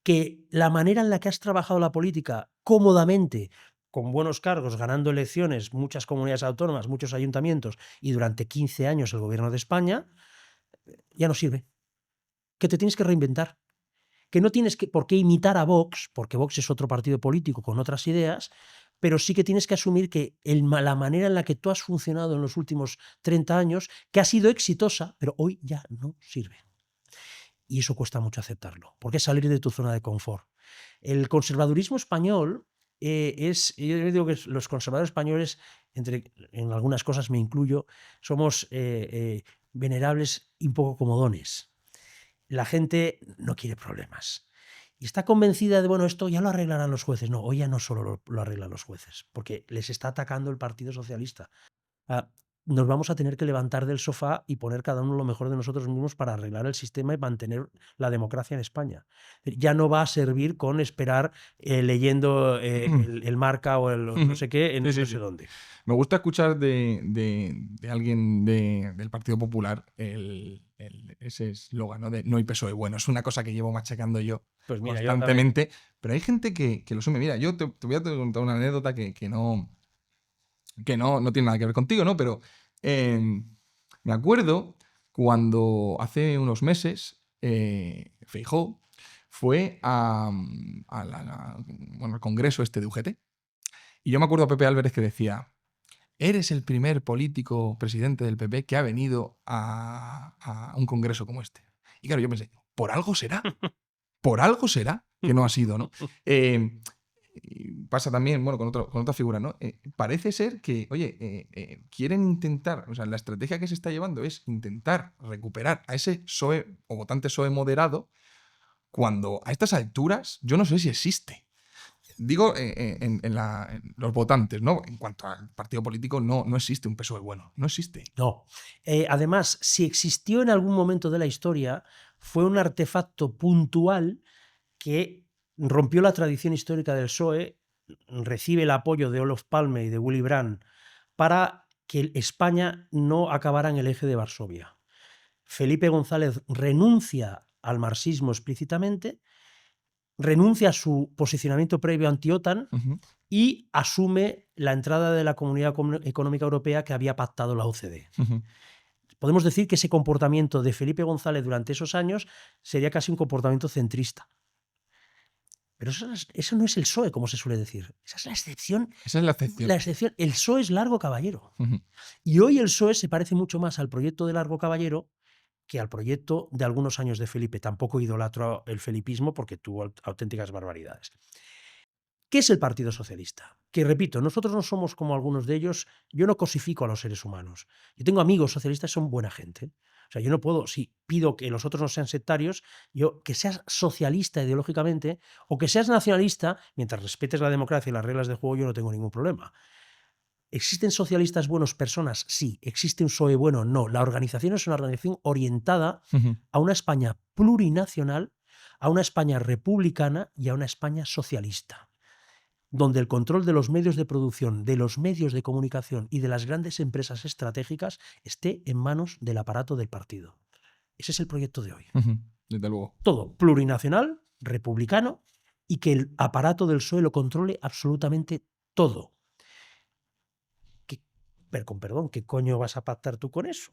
Que la manera en la que has trabajado la política cómodamente, con buenos cargos, ganando elecciones, muchas comunidades autónomas, muchos ayuntamientos y durante 15 años el gobierno de España, ya no sirve. Que te tienes que reinventar. Que no tienes por qué imitar a Vox, porque Vox es otro partido político con otras ideas, pero sí que tienes que asumir que la manera en la que tú has funcionado en los últimos 30 años, que ha sido exitosa, pero hoy ya no sirve. Y eso cuesta mucho aceptarlo, porque es salir de tu zona de confort. El conservadurismo español yo digo que los conservadores españoles, en algunas cosas me incluyo, somos venerables y un poco comodones. La gente no quiere problemas. Y está convencida de, bueno, esto ya lo arreglarán los jueces. No, hoy ya no solo lo arreglan los jueces, porque les está atacando el Partido Socialista. Nos vamos a tener que levantar del sofá y poner cada uno lo mejor de nosotros mismos para arreglar el sistema y mantener la democracia en España. Ya no va a servir con esperar leyendo el Marca o el no sé qué en no sé dónde.
Me gusta escuchar de alguien del Partido Popular ese eslogan, ¿no? De no hay PSOE bueno. Es una cosa que llevo machacando yo constantemente. Pero hay gente que lo asume. Mira, yo te voy a contar una anécdota que no tiene nada que ver contigo, ¿no? Pero me acuerdo cuando hace unos meses Feijóo fue al congreso de UGT. Y yo me acuerdo a Pepe Álvarez que decía: eres el primer político presidente del PP que ha venido a un congreso como este. Y claro, yo pensé, por algo será. Por algo será que no ha sido, ¿no? Pasa también, bueno, con otra figura, ¿no? Parece ser que, oye, quieren intentar, o sea, la estrategia que se está llevando es intentar recuperar a ese PSOE o votante PSOE moderado, cuando a estas alturas yo no sé si existe. Digo, en los votantes, ¿no? En cuanto al partido político, no existe un PSOE bueno, no existe.
No. Además, si existió en algún momento de la historia, fue un artefacto puntual que rompió la tradición histórica del PSOE, recibe el apoyo de Olof Palme y de Willy Brandt para que España no acabara en el eje de Varsovia. Felipe González renuncia al marxismo explícitamente, renuncia a su posicionamiento previo anti-OTAN y asume la entrada de la Comunidad Económica Europea que había pactado la OCDE. Podemos decir que ese comportamiento de Felipe González durante esos años sería casi un comportamiento centrista. Pero eso no es el PSOE, como se suele decir. Esa es la excepción.
Esa es la excepción.
La excepción. El PSOE es Largo Caballero. Y hoy el PSOE se parece mucho más al proyecto de Largo Caballero que al proyecto de algunos años de Felipe. Tampoco idolatro el felipismo porque tuvo auténticas barbaridades. ¿Qué es el Partido Socialista? Que repito, nosotros no somos como algunos de ellos, yo no cosifico a los seres humanos. Yo tengo amigos socialistas, son buena gente. O sea, yo no puedo, si pido que los otros no sean sectarios, yo que seas socialista ideológicamente o que seas nacionalista, mientras respetes la democracia y las reglas de juego, yo no tengo ningún problema. ¿Existen socialistas buenos personas? Sí. ¿Existe un PSOE bueno? No. La organización es una organización orientada a una España plurinacional, a una España republicana y a una España socialista, donde el control de los medios de producción, de los medios de comunicación y de las grandes empresas estratégicas esté en manos del aparato del partido. Ese es el proyecto de hoy.
Desde luego.
Todo plurinacional, republicano, y que el aparato del PSOE lo controle absolutamente todo. Pero con perdón, ¿qué coño vas a pactar tú con eso?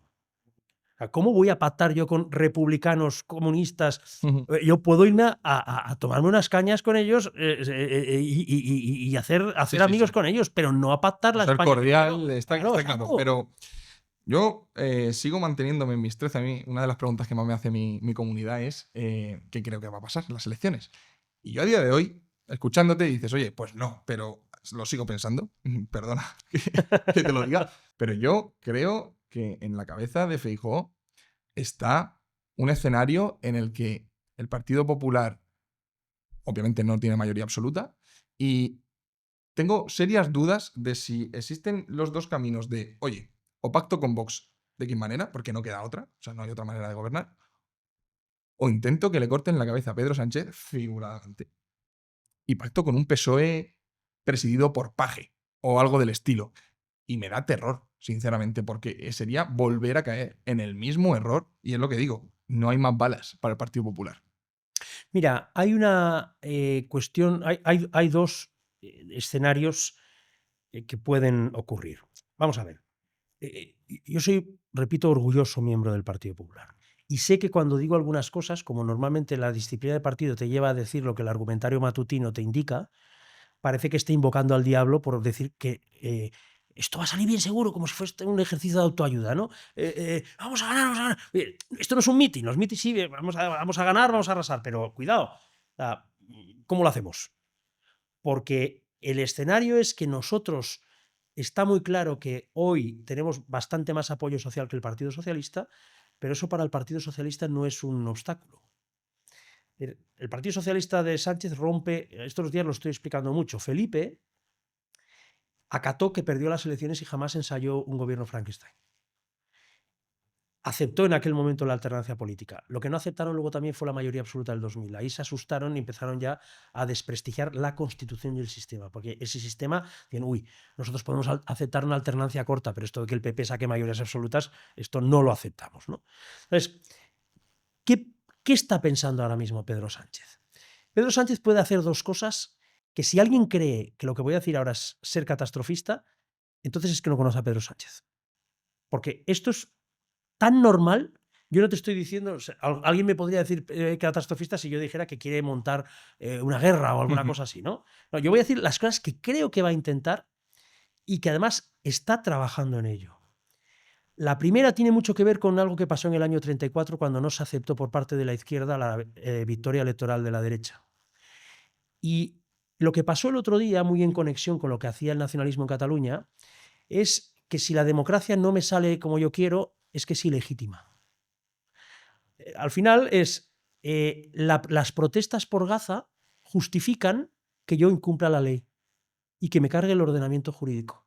¿Cómo voy a pactar yo con republicanos, comunistas? Yo puedo irme a tomarme unas cañas con ellos y hacer amigos con ellos, pero no a pactar la
Ser
España.
cordial, está claro.
Exacto.
Pero yo sigo manteniéndome en mis 13. A mí, una de las preguntas que más me hace mi comunidad es ¿qué creo que va a pasar en las elecciones? Y yo a día de hoy, escuchándote, dices, oye, pues no, pero lo sigo pensando. Perdona que te lo diga. Pero yo creo que en la cabeza de Feijóo está un escenario en el que el Partido Popular obviamente no tiene mayoría absoluta y tengo serias dudas de si existen los dos caminos de, oye, o pacto con Vox de qué manera, porque no queda otra, o sea, no hay otra manera de gobernar, o intento que le corten la cabeza a Pedro Sánchez figuradamente y pacto con un PSOE presidido por Paje o algo del estilo. Y me da terror, sinceramente, porque sería volver a caer en el mismo error. Y es lo que digo, no hay más balas para el Partido Popular.
Mira, hay una cuestión, hay dos escenarios que pueden ocurrir. Vamos a ver. Yo soy, repito, orgulloso miembro del Partido Popular. Y sé que cuando digo algunas cosas, como normalmente la disciplina de partido te lleva a decir lo que el argumentario matutino te indica, parece que esté invocando al diablo por decir que esto va a salir bien seguro, como si fuese un ejercicio de autoayuda, ¿no? Vamos a ganar, vamos a ganar. Esto no es un mitin, los mitins sí, vamos a ganar, vamos a arrasar, pero cuidado, ¿cómo lo hacemos? Porque el escenario es que nosotros, está muy claro que hoy tenemos bastante más apoyo social que el Partido Socialista, pero eso para el Partido Socialista no es un obstáculo. El Partido Socialista de Sánchez rompe, estos días lo estoy explicando mucho, Felipe acató que perdió las elecciones y jamás ensayó un gobierno Frankenstein. Aceptó en aquel momento la alternancia política. Lo que no aceptaron luego también fue la mayoría absoluta del 2000. Ahí se asustaron y empezaron ya a desprestigiar la Constitución y el sistema, porque ese sistema, dicen, uy, nosotros podemos aceptar una alternancia corta, pero esto de que el PP saque mayorías absolutas, esto no lo aceptamos, ¿no? Entonces, ¿qué está pensando ahora mismo Pedro Sánchez? Pedro Sánchez puede hacer dos cosas que si alguien cree que lo que voy a decir ahora es ser catastrofista, entonces es que no conoce a Pedro Sánchez. Porque esto es tan normal. Yo no te estoy diciendo, o sea, alguien me podría decir catastrofista si yo dijera que quiere montar una guerra o alguna cosa así, ¿no? No, yo voy a decir las cosas que creo que va a intentar y que además está trabajando en ello. La primera tiene mucho que ver con algo que pasó en el año 34 cuando no se aceptó por parte de la izquierda la victoria electoral de la derecha. Y lo que pasó el otro día, muy en conexión con lo que hacía el nacionalismo en Cataluña, es que si la democracia no me sale como yo quiero, es que es ilegítima. Al final es las protestas por Gaza justifican que yo incumpla la ley y que me cargue el ordenamiento jurídico.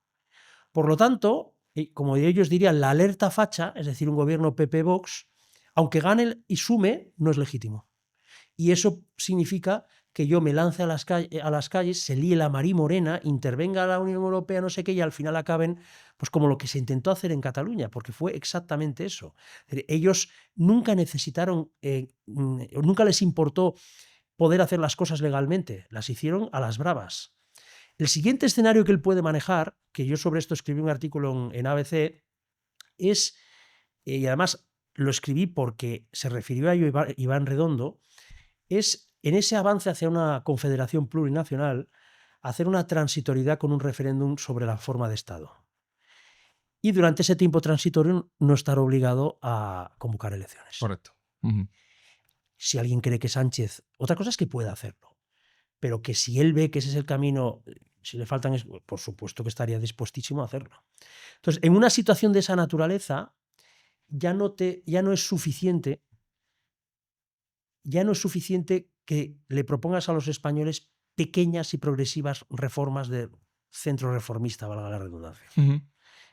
Por lo tanto, como ellos dirían, la alerta facha, es decir, un gobierno PP-Vox, aunque gane y sume, no es legítimo. Y eso significa que yo me lance a las calles, se líe la marimorena, intervenga la Unión Europea, no sé qué, y al final acaben pues como lo que se intentó hacer en Cataluña, porque fue exactamente eso. Ellos nunca necesitaron, nunca les importó poder hacer las cosas legalmente, las hicieron a las bravas. El siguiente escenario que él puede manejar, que yo sobre esto escribí un artículo en ABC, es, y además lo escribí porque se refirió a ello Iván Redondo, es en ese avance hacia una confederación plurinacional hacer una transitoriedad con un referéndum sobre la forma de Estado. y durante ese tiempo transitorio no estar obligado a convocar elecciones.
Correcto.
Si alguien cree que Sánchez, otra cosa es que pueda hacerlo, pero que si él ve que ese es el camino, si le faltan, por supuesto que estaría dispuestísimo a hacerlo. Entonces, en una situación de esa naturaleza, ya no es suficiente que le propongas a los españoles pequeñas y progresivas reformas de centro reformista, valga la redundancia.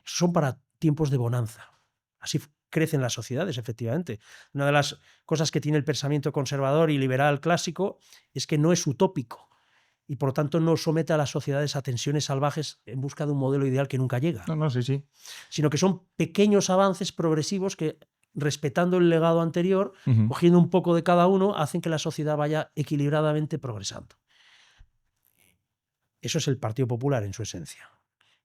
Son para tiempos de bonanza. Así crecen las sociedades, efectivamente. Una de las cosas que tiene el pensamiento conservador y liberal clásico es que no es utópico y, por lo tanto, no somete a las sociedades a tensiones salvajes en busca de un modelo ideal que nunca llega.
No, sí.
Sino que son pequeños avances progresivos que, respetando el legado anterior, cogiendo un poco de cada uno, hacen que la sociedad vaya equilibradamente progresando. Eso es el Partido Popular en su esencia,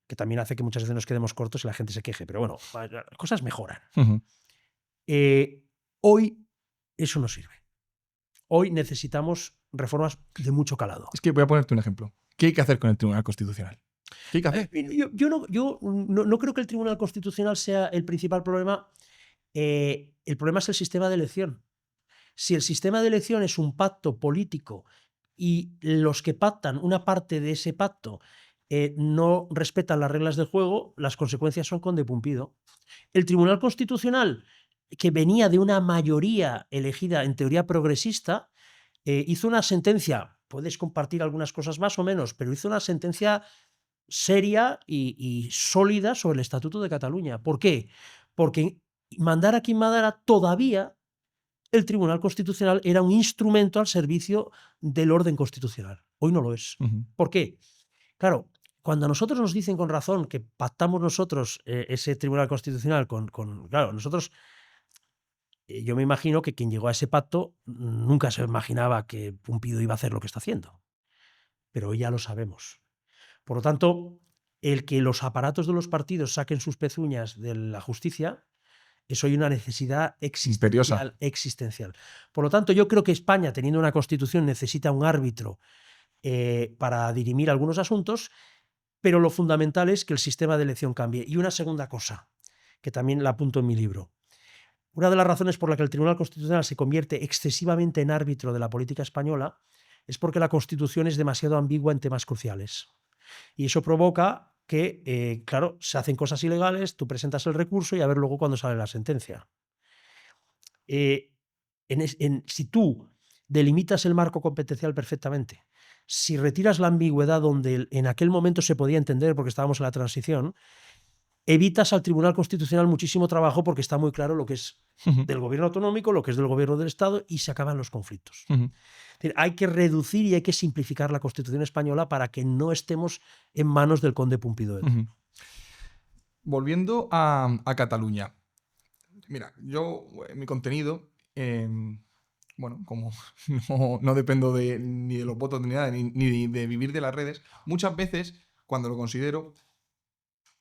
que también hace que muchas veces nos quedemos cortos y la gente se queje, pero bueno, las cosas mejoran. Hoy eso no sirve. Hoy necesitamos reformas de mucho calado.
Es que voy a ponerte un ejemplo. ¿Qué hay que hacer con el Tribunal Constitucional? ¿Qué hay que hacer?
Yo no creo que el Tribunal Constitucional sea el principal problema. El problema es el sistema de elección. Si el sistema de elección es un pacto político y los que pactan una parte de ese pacto no respetan las reglas del juego, las consecuencias son con de Pumpido. El Tribunal Constitucional, que venía de una mayoría elegida en teoría progresista, hizo una sentencia, puedes compartir algunas cosas más o menos, pero hizo una sentencia seria y sólida sobre el Estatuto de Cataluña. ¿Por qué? Porque mandara quien mandara, todavía el Tribunal Constitucional era un instrumento al servicio del orden constitucional. Hoy no lo es. ¿Por qué? Claro, cuando a nosotros nos dicen con razón que pactamos nosotros ese Tribunal Constitucional claro, nosotros, yo me imagino que quien llegó a ese pacto nunca se imaginaba que Pumpido iba a hacer lo que está haciendo. Pero hoy ya lo sabemos. Por lo tanto, el que los aparatos de los partidos saquen sus pezuñas de la justicia es hoy una necesidad existencial. Por lo tanto, yo creo que España, teniendo una constitución, necesita un árbitro para dirimir algunos asuntos, pero lo fundamental es que el sistema de elección cambie. Y una segunda cosa, que también la apunto en mi libro. Una de las razones por la que el Tribunal Constitucional se convierte excesivamente en árbitro de la política española es porque la Constitución es demasiado ambigua en temas cruciales. Y eso provoca que, claro, se hacen cosas ilegales, tú presentas el recurso y a ver luego cuándo sale la sentencia. Si tú delimitas el marco competencial perfectamente, si retiras la ambigüedad donde en aquel momento se podía entender porque estábamos en la transición, evitas al Tribunal Constitucional muchísimo trabajo porque está muy claro lo que es del gobierno autonómico, lo que es del gobierno del Estado y se acaban los conflictos. Es decir, hay que reducir y hay que simplificar la Constitución española para que no estemos en manos del conde Pumpido.
Volviendo a Cataluña. Mira, yo, mi contenido, bueno, como no dependo ni de los votos ni nada, ni de vivir de las redes, muchas veces, cuando lo considero,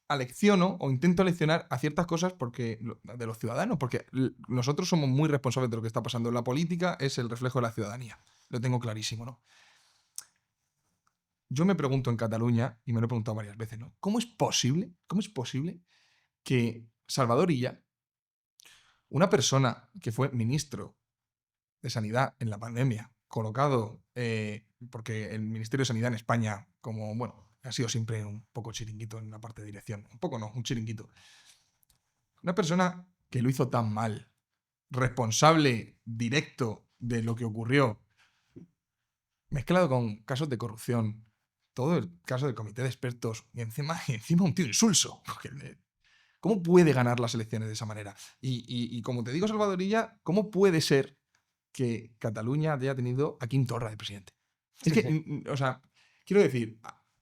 alecciono o intento leccionar a ciertas cosas de los ciudadanos, porque nosotros somos muy responsables de lo que está pasando. La política es el reflejo de la ciudadanía. Lo tengo clarísimo, ¿no? Yo me pregunto en Cataluña, y me lo he preguntado varias veces, ¿no? ¿Cómo es posible que Salvador Illa, una persona que fue ministro de Sanidad en la pandemia, colocado, porque el Ministerio de Sanidad en España, como, bueno, ha sido siempre un poco chiringuito en la parte de dirección. Un poco no, un chiringuito. Una persona que lo hizo tan mal, responsable directo de lo que ocurrió, mezclado con casos de corrupción, todo el caso del comité de expertos, y encima un tío insulso. ¿Cómo puede ganar las elecciones de esa manera? Y como te digo, Salvador Illa, ¿cómo puede ser que Cataluña haya tenido a Quim Torra de presidente? Es que, o sea, quiero decir,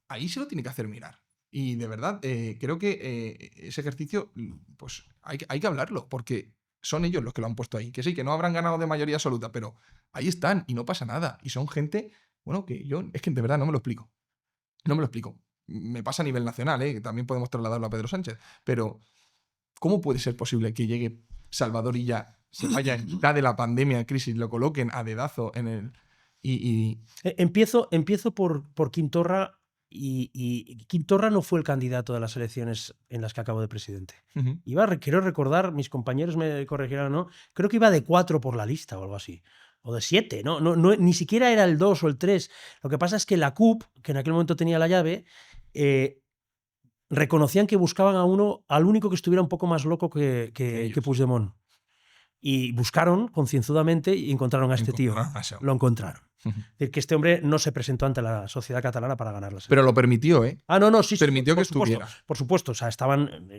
ahí se lo tiene que hacer mirar. Y de verdad, creo que ese ejercicio, pues hay que hablarlo, porque son ellos los que lo han puesto ahí. Que sí, que no habrán ganado de mayoría absoluta, pero ahí están y no pasa nada. Y son gente, bueno, que yo, es que de verdad no me lo explico. No me lo explico. Me pasa a nivel nacional, que también podemos trasladarlo a Pedro Sánchez. Pero, ¿cómo puede ser posible que llegue Salvador Illa, se vaya en mitad de la pandemia, crisis, lo coloquen a dedazo en el...
Empiezo por Quim Torra y Quim Torra no fue el candidato de las elecciones en las que acabó de presidente.
Ujú.
Quiero recordar, mis compañeros me corregirán, ¿no? Creo que iba de 4 por la lista o algo así. O de 7, ni siquiera era el 2 o el 3. Lo que pasa es que la CUP, que en aquel momento tenía la llave, reconocían que buscaban al único que estuviera un poco más loco que
ellos.
Puigdemont. Y buscaron concienzudamente y encontraron a este tío.
Encontraron a ese hombre.
Lo encontraron.
Ujú.
Es decir, que este hombre no se presentó ante la sociedad catalana para ganar las
Pero lo permitió, ¿eh?
sí,
Permitió que
por supuesto,
estuviera.
por supuesto. O sea,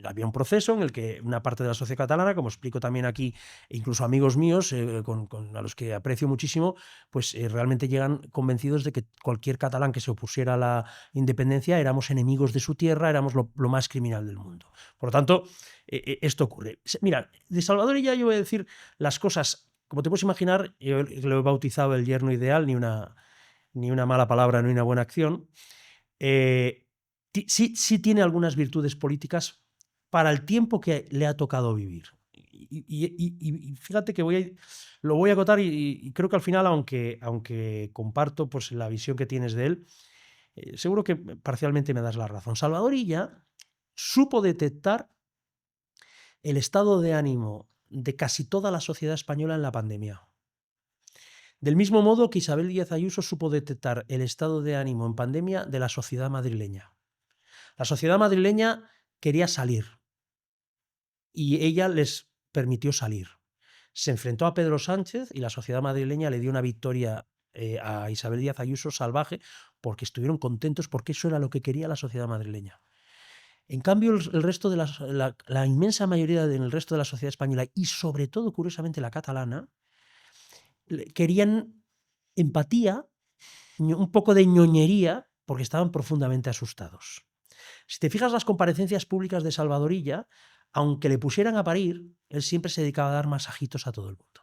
había un proceso en el que una parte de la sociedad catalana, como explico también aquí, incluso amigos míos, a los que aprecio muchísimo, pues realmente llegan convencidos de que cualquier catalán que se opusiera a la independencia éramos enemigos de su tierra, éramos lo más criminal del mundo. Por lo tanto, esto ocurre. Mira, de Salvador Illa yo voy a decir las cosas, como te puedes imaginar, yo lo he bautizado el yerno ideal, ni una mala palabra, ni una buena acción. Sí tiene algunas virtudes políticas para el tiempo que le ha tocado vivir. Y fíjate que lo voy a acotar y creo que al final, aunque comparto pues, la visión que tienes de él, seguro que parcialmente me das la razón. Salvador Illa supo detectar el estado de ánimo de casi toda la sociedad española en la pandemia. Del mismo modo que Isabel Díaz Ayuso supo detectar el estado de ánimo en pandemia de la sociedad madrileña. La sociedad madrileña quería salir y ella les permitió salir. Se enfrentó a Pedro Sánchez y la sociedad madrileña le dio una victoria a Isabel Díaz Ayuso salvaje porque estuvieron contentos, porque eso era lo que quería la sociedad madrileña. En cambio, el resto de la inmensa mayoría del resto de la sociedad española y sobre todo, curiosamente, la catalana, querían empatía, un poco de ñoñería, porque estaban profundamente asustados. Si te fijas las comparecencias públicas de Salvador Illa, aunque le pusieran a parir, él siempre se dedicaba a dar masajitos a todo el mundo.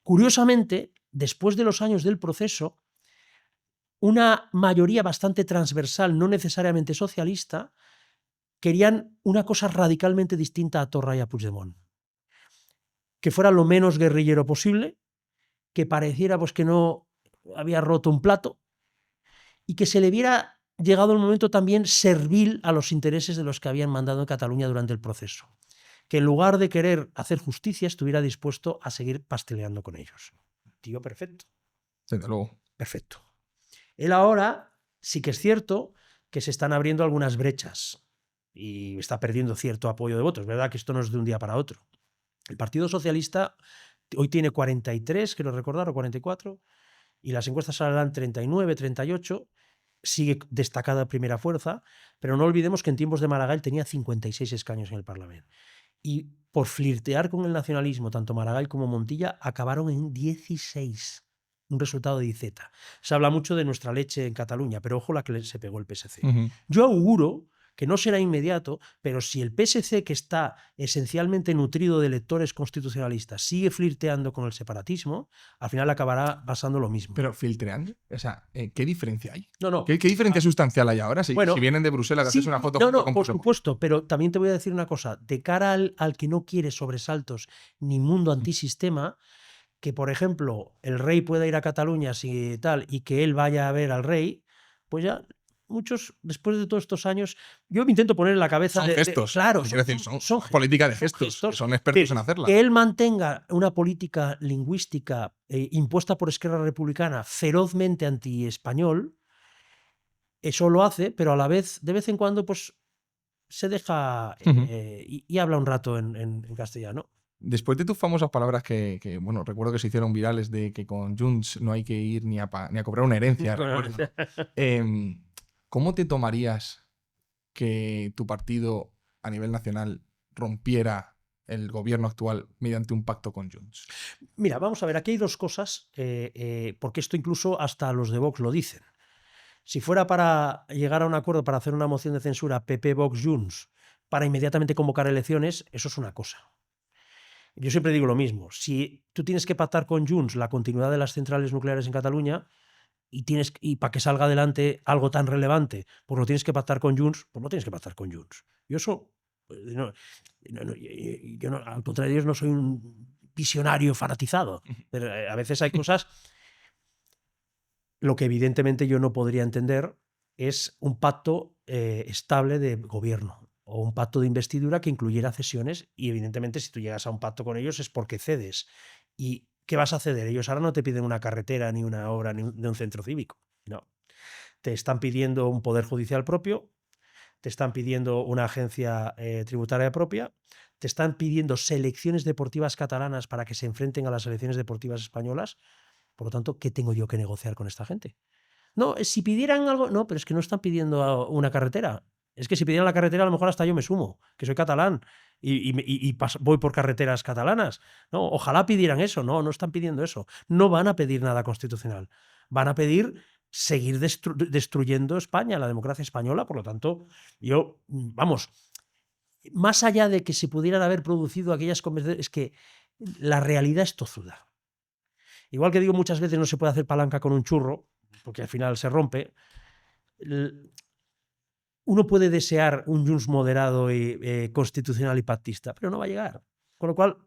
Curiosamente, después de los años del proceso, una mayoría bastante transversal, no necesariamente socialista, querían una cosa radicalmente distinta a Torra y a Puigdemont. Que fuera lo menos guerrillero posible, que pareciera pues, que no había roto un plato y que se le viera llegado el momento también servil a los intereses de los que habían mandado en Cataluña durante el proceso. Que en lugar de querer hacer justicia estuviera dispuesto a seguir pasteleando con ellos. Tío perfecto.
Desde luego.
Perfecto. Él ahora sí que es cierto que se están abriendo algunas brechas y está perdiendo cierto apoyo de votos. ¿Verdad que esto no es de un día para otro? El Partido Socialista hoy tiene 43, quiero recordar, o 44, y las encuestas saldrán 39, 38. Sigue destacada primera fuerza, pero no olvidemos que en tiempos de Maragall tenía 56 escaños en el Parlamento. Y por flirtear con el nacionalismo, tanto Maragall como Montilla acabaron en 16. Un resultado de IZ. Se habla mucho de nuestra leche en Cataluña, pero ojo la que se pegó el PSC. Yo auguro que no será inmediato, pero si el PSC, que está esencialmente nutrido de electores constitucionalistas, sigue flirteando con el separatismo, al final acabará pasando lo mismo.
Pero filtreando, o sea, ¿qué diferencia hay?
No.
¿Qué diferencia sustancial hay ahora? Si vienen de Bruselas a hacerse una foto
No,
con
por supuesto, pero también te voy a decir una cosa. De cara al que no quiere sobresaltos ni mundo antisistema, que por ejemplo el rey pueda ir a Cataluña y tal, y que él vaya a ver al rey, pues ya muchos, después de todos estos años, yo me intento poner en la cabeza...
Son gestos.
Claro,
son política de gestos. Son expertos en hacerla.
Que él mantenga una política lingüística impuesta por Esquerra Republicana ferozmente anti-español, eso lo hace, pero a la vez, de vez en cuando, pues se deja y habla un rato en castellano.
Después de tus famosas palabras que, bueno, recuerdo que se hicieron virales de que con Junts no hay que ir ni a cobrar una herencia. ¿Cómo te tomarías que tu partido a nivel nacional rompiera el gobierno actual mediante un pacto con Junts?
Mira, vamos a ver, aquí hay dos cosas, porque esto incluso hasta los de Vox lo dicen. Si fuera para llegar a un acuerdo para hacer una moción de censura PP, Vox, Junts, para inmediatamente convocar elecciones, eso es una cosa. Yo siempre digo lo mismo. Si tú tienes que pactar con Junts la continuidad de las centrales nucleares en Cataluña y para que salga adelante algo tan relevante, pues lo tienes que pactar con Junts, pues no tienes que pactar con Junts. Yo eso, al contrario, no soy un visionario fanatizado, pero a veces hay cosas. Lo que evidentemente yo no podría entender es un pacto estable de gobierno o un pacto de investidura que incluyera cesiones y evidentemente si tú llegas a un pacto con ellos es porque cedes. ¿Y qué vas a ceder? Ellos ahora no te piden una carretera ni una obra ni de un centro cívico. No. Te están pidiendo un poder judicial propio, te están pidiendo una agencia tributaria propia, te están pidiendo selecciones deportivas catalanas para que se enfrenten a las selecciones deportivas españolas. Por lo tanto, ¿qué tengo yo que negociar con esta gente? No, si pidieran algo, no, pero es que no están pidiendo una carretera. Es que si pidieran la carretera, a lo mejor hasta yo me sumo, que soy catalán y voy por carreteras catalanas. No, ojalá pidieran eso. No, no están pidiendo eso. No van a pedir nada constitucional. Van a pedir seguir destruyendo España, la democracia española. Por lo tanto, yo, vamos, más allá de que se pudieran haber producido aquellas conversaciones, es que la realidad es tozuda. Igual que digo muchas veces no se puede hacer palanca con un churro, porque al final se rompe. Uno puede desear un Junts moderado y constitucional y pactista, pero no va a llegar. Con lo cual,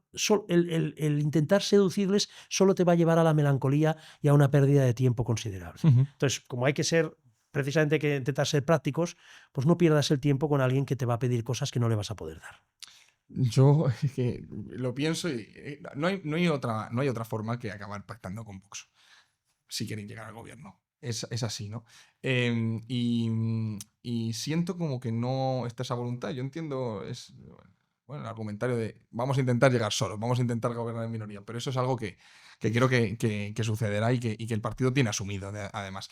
el intentar seducirles solo te va a llevar a la melancolía y a una pérdida de tiempo considerable. Entonces, como hay que ser, precisamente hay que intentar ser prácticos, pues no pierdas el tiempo con alguien que te va a pedir cosas que no le vas a poder dar.
Yo que lo pienso y no hay otra forma que acabar pactando con Vox si quieren llegar al gobierno. Es así, ¿no? Y siento como que no está esa voluntad. Yo entiendo el argumentario de vamos a intentar llegar solos, vamos a intentar gobernar en minoría, pero eso es algo que creo que sucederá y que el partido tiene asumido, además.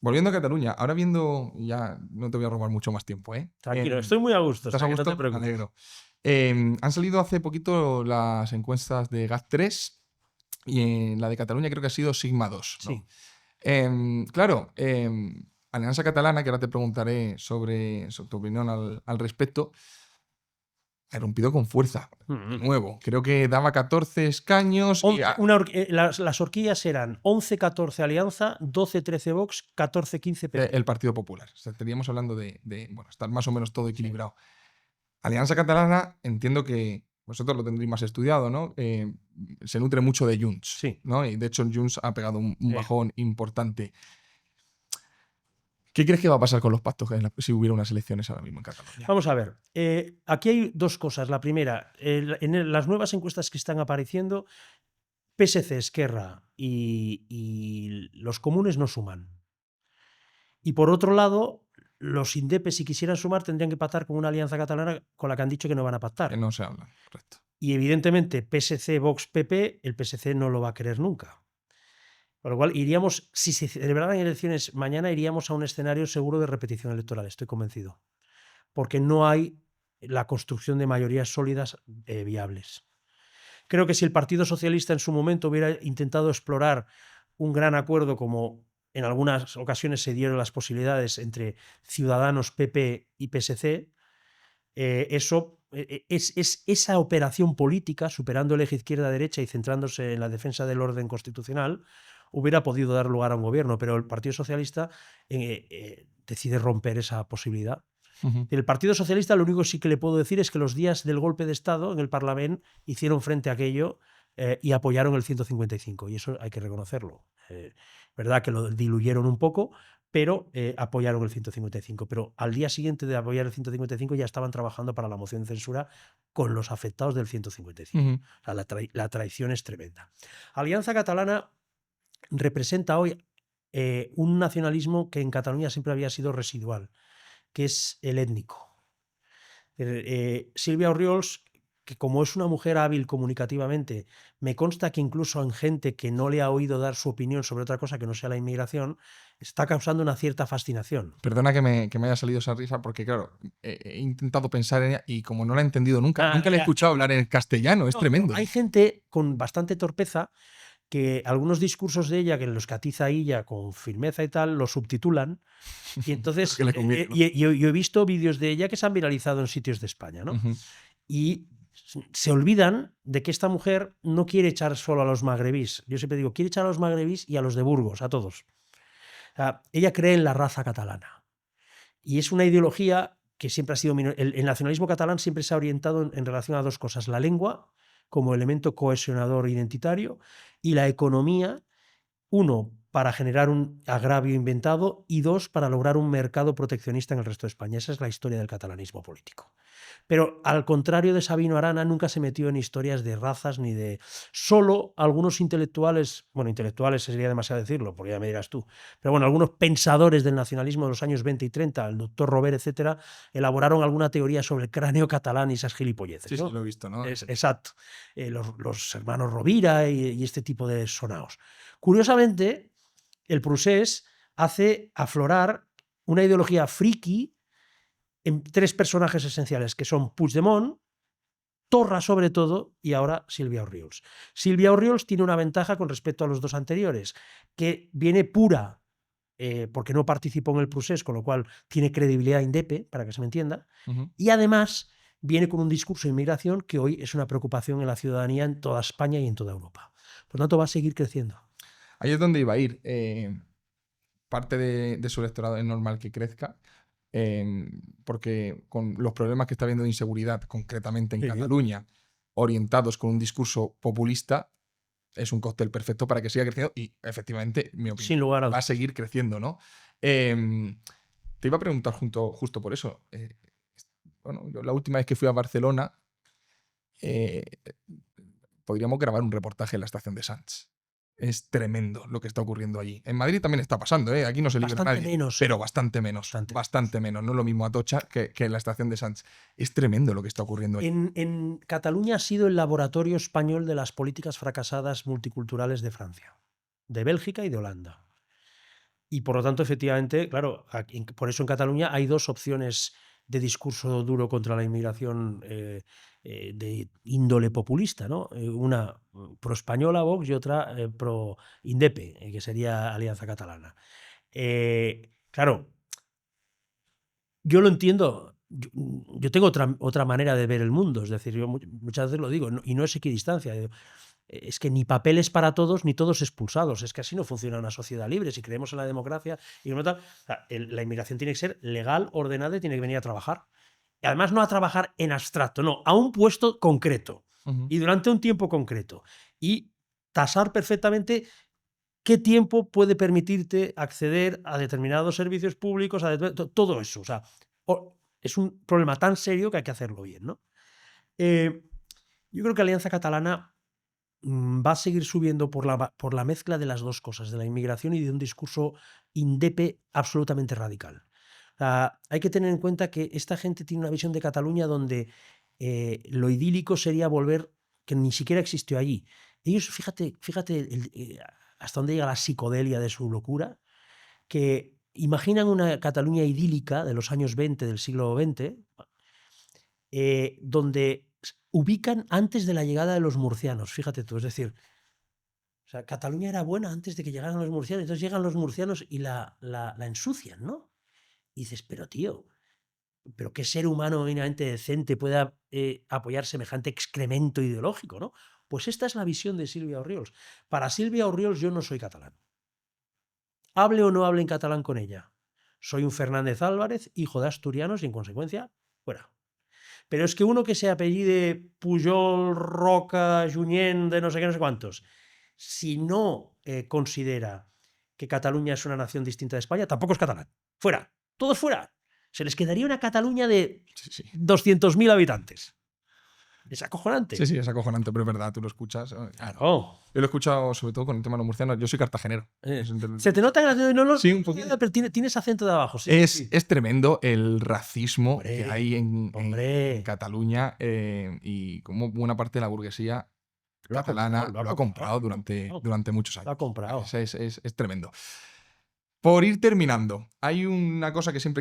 Volviendo a Cataluña, ahora viendo, ya no te voy a robar mucho más tiempo, ¿eh?
Tranquilo, estoy muy a gusto.
¿Estás a gusto?
No te preocupes.
Me alegro. Han salido hace poquito las encuestas de GAT3 y en la de Cataluña creo que ha sido Sigma 2, ¿no?
Sí.
Claro, Alianza Catalana, que ahora te preguntaré sobre tu opinión al respecto, ha irrumpido con fuerza. De nuevo, creo que daba 14 escaños.
Las horquillas eran 11-14 Alianza, 12-13 Vox, 14-15 PP.
El Partido Popular. O sea, estaríamos hablando de estar más o menos todo equilibrado. Sí. Alianza Catalana, entiendo que vosotros lo tendréis más estudiado, ¿no? Se nutre mucho de Junts,
sí,
¿no? Y de hecho Junts ha pegado un bajón importante. ¿Qué crees que va a pasar con los pactos si hubiera unas elecciones ahora mismo en Cataluña?
Vamos a ver. Aquí hay dos cosas. La primera, en las nuevas encuestas que están apareciendo, PSC, Esquerra y los comunes no suman. Y por otro lado, los indepes, si quisieran sumar, tendrían que pactar con una alianza catalana con la que han dicho que no van a pactar.
Que no se hablan, correcto.
Y evidentemente PSC, Vox, PP, el PSC no lo va a querer nunca. Con lo cual, iríamos, si se celebraran elecciones mañana, iríamos a un escenario seguro de repetición electoral, estoy convencido. Porque no hay la construcción de mayorías sólidas viables. Creo que si el Partido Socialista en su momento hubiera intentado explorar un gran acuerdo, como en algunas ocasiones se dieron las posibilidades entre Ciudadanos, PP y PSC, esa operación política, superando el eje izquierda-derecha y centrándose en la defensa del orden constitucional, hubiera podido dar lugar a un gobierno, pero el Partido Socialista decide romper esa posibilidad. El Partido Socialista, lo único que sí que le puedo decir es que los días del golpe de Estado en el Parlamento hicieron frente a aquello y apoyaron el 155, y eso hay que reconocerlo. Verdad que lo diluyeron un poco, pero apoyaron el 155. Pero al día siguiente de apoyar el 155 ya estaban trabajando para la moción de censura con los afectados del 155. O sea, la traición es tremenda. Alianza Catalana representa hoy un nacionalismo que en Cataluña siempre había sido residual, que es el étnico. Sílvia Orriols, que como es una mujer hábil comunicativamente, me consta que incluso en gente que no le ha oído dar su opinión sobre otra cosa que no sea la inmigración, está causando una cierta fascinación.
Perdona que me haya salido esa risa porque, claro, he intentado pensar en ella y como no la he entendido nunca, nunca le he escuchado hablar en castellano, es tremendo.
Hay gente con bastante torpeza que algunos discursos de ella, que los catiza ella con firmeza y tal, los subtitulan. Y entonces yo he visto vídeos de ella que se han viralizado en sitios de España, ¿no? Y se olvidan de que esta mujer no quiere echar solo a los magrebís. Yo siempre digo, quiere echar a los magrebís y a los de Burgos, a todos. O sea, ella cree en la raza catalana. Y es una ideología que siempre ha sido... El nacionalismo catalán siempre se ha orientado en relación a dos cosas. La lengua como elemento cohesionador identitario y la economía, uno, para generar un agravio inventado y 2, para lograr un mercado proteccionista en el resto de España. Esa es la historia del catalanismo político. Pero al contrario de Sabino Arana, nunca se metió en historias de razas ni de... Solo algunos intelectuales, bueno, intelectuales sería demasiado decirlo, porque ya me dirás tú, pero bueno, algunos pensadores del nacionalismo de los años 20 y 30, el doctor Robert, etcétera, elaboraron alguna teoría sobre el cráneo catalán y esas gilipolleces,
Sí,
¿no?
sí, lo he visto, ¿no?
Exacto. Los hermanos Rovira y este tipo de sonaos. Curiosamente, el Prusés hace aflorar una ideología friki en 3 personajes esenciales, que son Puigdemont, Torra sobre todo, y ahora Silvia Orriols. Silvia Orriols tiene una ventaja con respecto a los 2 anteriores, que viene pura, porque no participó en el Prusés, con lo cual tiene credibilidad indepe, para que se me entienda, y además viene con un discurso de inmigración que hoy es una preocupación en la ciudadanía en toda España y en toda Europa. Por lo tanto, va a seguir creciendo.
Ahí es donde iba a ir. Parte de su electorado es normal que crezca, porque con los problemas que está habiendo de inseguridad, concretamente en Cataluña, orientados con un discurso populista, es un cóctel perfecto para que siga creciendo y, efectivamente, mi opinión,
Sin lugar a dudas,
va a seguir creciendo, ¿no? Te iba a preguntar justo por eso. Bueno, yo la última vez que fui a Barcelona, podríamos grabar un reportaje en la estación de Sants. Es tremendo lo que está ocurriendo allí. En Madrid también está pasando, ¿eh? Aquí no se libra nadie.
menos,
pero bastante menos. Bastante menos. No es lo mismo Atocha que en la estación de Sants. Es tremendo lo que está ocurriendo allí.
En Cataluña ha sido el laboratorio español de las políticas fracasadas multiculturales de Francia, de Bélgica y de Holanda. Y por lo tanto, efectivamente, claro, por eso en Cataluña hay 2 opciones de discurso duro contra la inmigración de índole populista, ¿no? Una pro-española, Vox, y otra pro-indepe, que sería Alianza Catalana. Claro, yo lo entiendo. Yo tengo otra manera de ver el mundo, es decir, yo muchas veces lo digo, y no es equidistancia. Es que ni papeles para todos ni todos expulsados. Es que así no funciona una sociedad libre. Si creemos en la democracia y no tal, o sea, la inmigración tiene que ser legal, ordenada y tiene que venir a trabajar. Y además no a trabajar en abstracto, no, a un puesto concreto y durante un tiempo concreto. Y tasar perfectamente qué tiempo puede permitirte acceder a determinados servicios públicos, todo eso. O sea, es un problema tan serio que hay que hacerlo bien, ¿no? Yo creo que Alianza Catalana va a seguir subiendo por la mezcla de las 2 cosas, de la inmigración y de un discurso indepe absolutamente radical. Hay que tener en cuenta que esta gente tiene una visión de Cataluña donde lo idílico sería volver, que ni siquiera existió allí. Ellos, fíjate hasta dónde llega la psicodelia de su locura, que imaginan una Cataluña idílica de los años 20 del siglo XX, donde ubican antes de la llegada de los murcianos, fíjate tú, es decir, o sea, Cataluña era buena antes de que llegaran los murcianos, entonces llegan los murcianos y la ensucian, ¿no? Y dices, pero tío, pero qué ser humano mínimamente decente puede apoyar semejante excremento ideológico, ¿no? Pues esta es la visión de Silvia Orriols. Para Silvia Orriols yo no soy catalán. Hable o no hable en catalán con ella. Soy un Fernández Álvarez, hijo de asturianos y en consecuencia, fuera. Pero es que uno que se apellide Pujol, Roca, Junyent, de no sé qué, no sé cuántos, si no considera que Cataluña es una nación distinta de España, tampoco es catalán. Fuera. Todos fuera. Se les quedaría una Cataluña de 200.000 habitantes. Es acojonante.
Sí, es acojonante, pero es verdad, tú lo escuchas.
Claro.
Yo lo he escuchado sobre todo con el tema de los murcianos. Yo soy cartagenero.
Se te nota en la...
Sí, un poquito.
Pero tienes acento de abajo. Sí,
es tremendo el racismo que hay en Cataluña y como buena parte de la burguesía catalana lo ha comprado durante muchos años.
Lo ha comprado.
Es tremendo. Por ir terminando, hay una cosa que siempre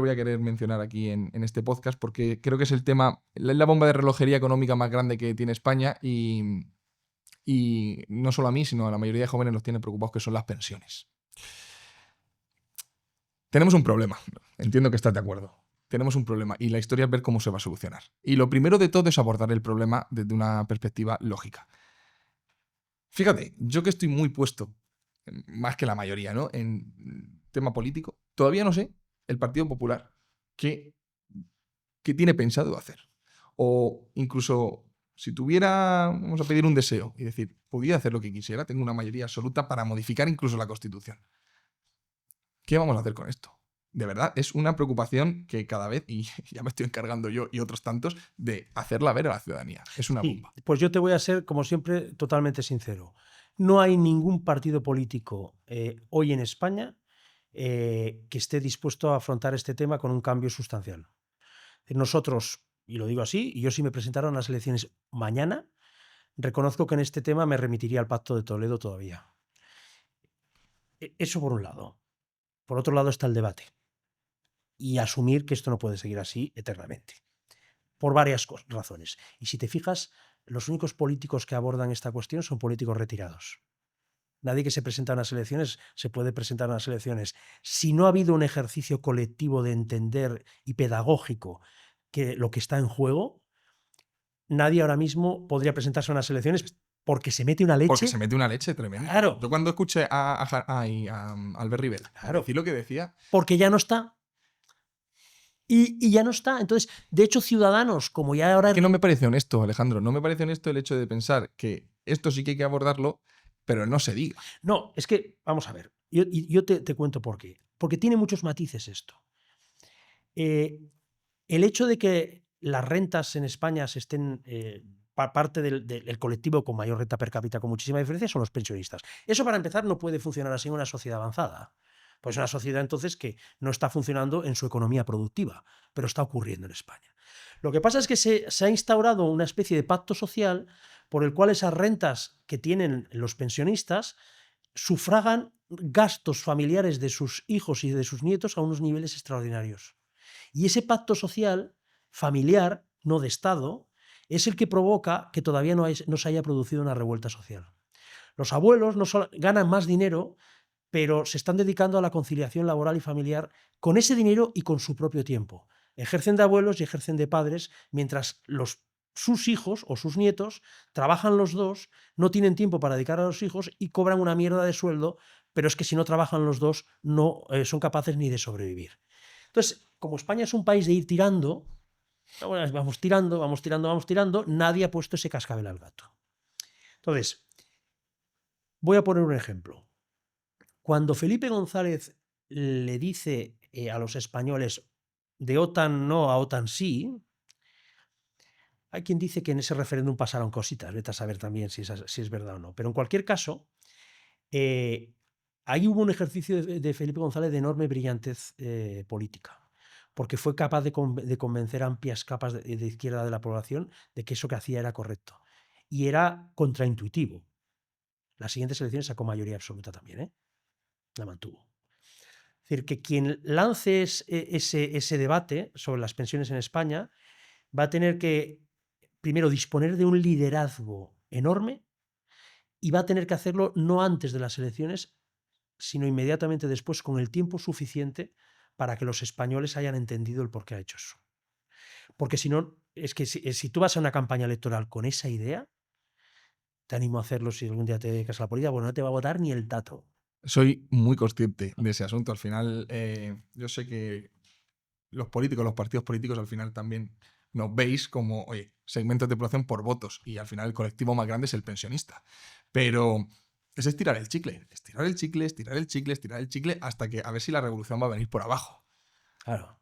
voy a querer mencionar aquí en este podcast, porque creo que es el tema, la bomba de relojería económica más grande que tiene España y no solo a mí, sino a la mayoría de jóvenes los tiene preocupados, que son las pensiones. Tenemos un problema, entiendo que estás de acuerdo. Tenemos un problema y la historia es ver cómo se va a solucionar. Y lo primero de todo es abordar el problema desde una perspectiva lógica. Fíjate, yo que estoy muy puesto, más que la mayoría, ¿no?, en tema político, todavía no sé el Partido Popular qué tiene pensado hacer. O incluso si tuviera, vamos a pedir un deseo y decir, pudiera hacer lo que quisiera, tengo una mayoría absoluta para modificar incluso la Constitución. ¿Qué vamos a hacer con esto? De verdad, es una preocupación que cada vez, y ya me estoy encargando yo y otros tantos, de hacerla ver a la ciudadanía. Es una
Sí,
bomba.
pues yo te voy a ser, como siempre, totalmente sincero. No hay ningún partido político hoy en España que esté dispuesto a afrontar este tema con un cambio sustancial. Nosotros, y lo digo así, y yo si me presentaran a las elecciones mañana, reconozco que en este tema me remitiría al Pacto de Toledo todavía. Eso por un lado. Por otro lado está el debate. Y asumir que esto no puede seguir así eternamente. Por varias razones. Y si te fijas, los únicos políticos que abordan esta cuestión son políticos retirados. Nadie que se presenta a unas elecciones se puede presentar a unas elecciones. Si no ha habido un ejercicio colectivo de entender y pedagógico que lo que está en juego, nadie ahora mismo podría presentarse a unas elecciones porque se mete una leche.
Porque se mete una leche tremenda.
Claro.
Yo cuando escuché a Albert Rivera decir lo que decía...
Porque ya no está. Y ya no está. Entonces, de hecho, Ciudadanos, como ya ahora...
Es que no me parece honesto, Alejandro. No me parece honesto el hecho de pensar que esto sí que hay que abordarlo, pero no se diga.
No, es que, vamos a ver, yo te cuento por qué. Porque tiene muchos matices esto. El hecho de que las rentas en España se estén... parte del colectivo con mayor renta per cápita con muchísima diferencia son los pensionistas. Eso, para empezar, no puede funcionar así en una sociedad avanzada. Pues una sociedad entonces que no está funcionando en su economía productiva, pero está ocurriendo en España. Lo que pasa es que se ha instaurado una especie de pacto social por el cual esas rentas que tienen los pensionistas sufragan gastos familiares de sus hijos y de sus nietos a unos niveles extraordinarios. Y ese pacto social familiar, no de Estado, es el que provoca que todavía no se haya producido una revuelta social. Los abuelos no ganan más dinero, pero se están dedicando a la conciliación laboral y familiar con ese dinero y con su propio tiempo. Ejercen de abuelos y ejercen de padres, mientras sus hijos o sus nietos trabajan los dos, no tienen tiempo para dedicar a los hijos y cobran una mierda de sueldo, pero es que si no trabajan los dos no son capaces ni de sobrevivir. Entonces, como España es un país de ir tirando, vamos tirando, nadie ha puesto ese cascabel al gato. Entonces, voy a poner un ejemplo. Cuando Felipe González le dice a los españoles de OTAN no a OTAN sí, hay quien dice que en ese referéndum pasaron cositas, vete a saber también si es verdad o no. Pero en cualquier caso, ahí hubo un ejercicio de Felipe González de enorme brillantez política, porque fue capaz de convencer a amplias capas de izquierda de la población de que eso que hacía era correcto. Y era contraintuitivo. Las siguientes elecciones sacó mayoría absoluta también, la mantuvo. Es decir, que quien lance ese debate sobre las pensiones en España va a tener que, primero, disponer de un liderazgo enorme y va a tener que hacerlo no antes de las elecciones, sino inmediatamente después, con el tiempo suficiente para que los españoles hayan entendido el por qué ha hecho eso. Porque si no, es que si tú vas a una campaña electoral con esa idea, te animo a hacerlo si algún día te dedicas a la política, bueno, no te va a votar ni el dato.
Soy muy consciente de ese asunto. Al final, yo sé que los políticos, los partidos políticos, al final también nos veis como, oye, segmentos de población por votos, y al final el colectivo más grande es el pensionista. Pero es estirar el chicle, estirar el chicle, estirar el chicle, estirar el chicle, hasta que a ver si la revolución va a venir por abajo.
Claro.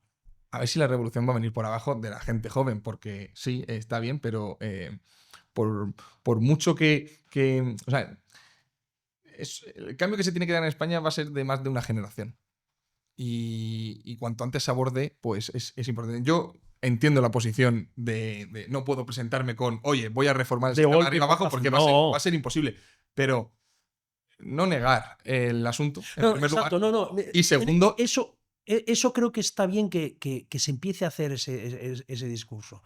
A ver si la revolución va a venir por abajo de la gente joven, porque sí, está bien, pero por mucho que o sea, el cambio que se tiene que dar en España va a ser de más de una generación. Y cuanto antes se aborde, pues es importante. Yo entiendo la posición de no puedo presentarme con, oye, voy a reformar el sistema de arriba abajo, porque
no.
va a ser imposible. Pero no negar el asunto, en primer lugar.
No.
Y segundo...
Eso creo que está bien que se empiece a hacer ese discurso.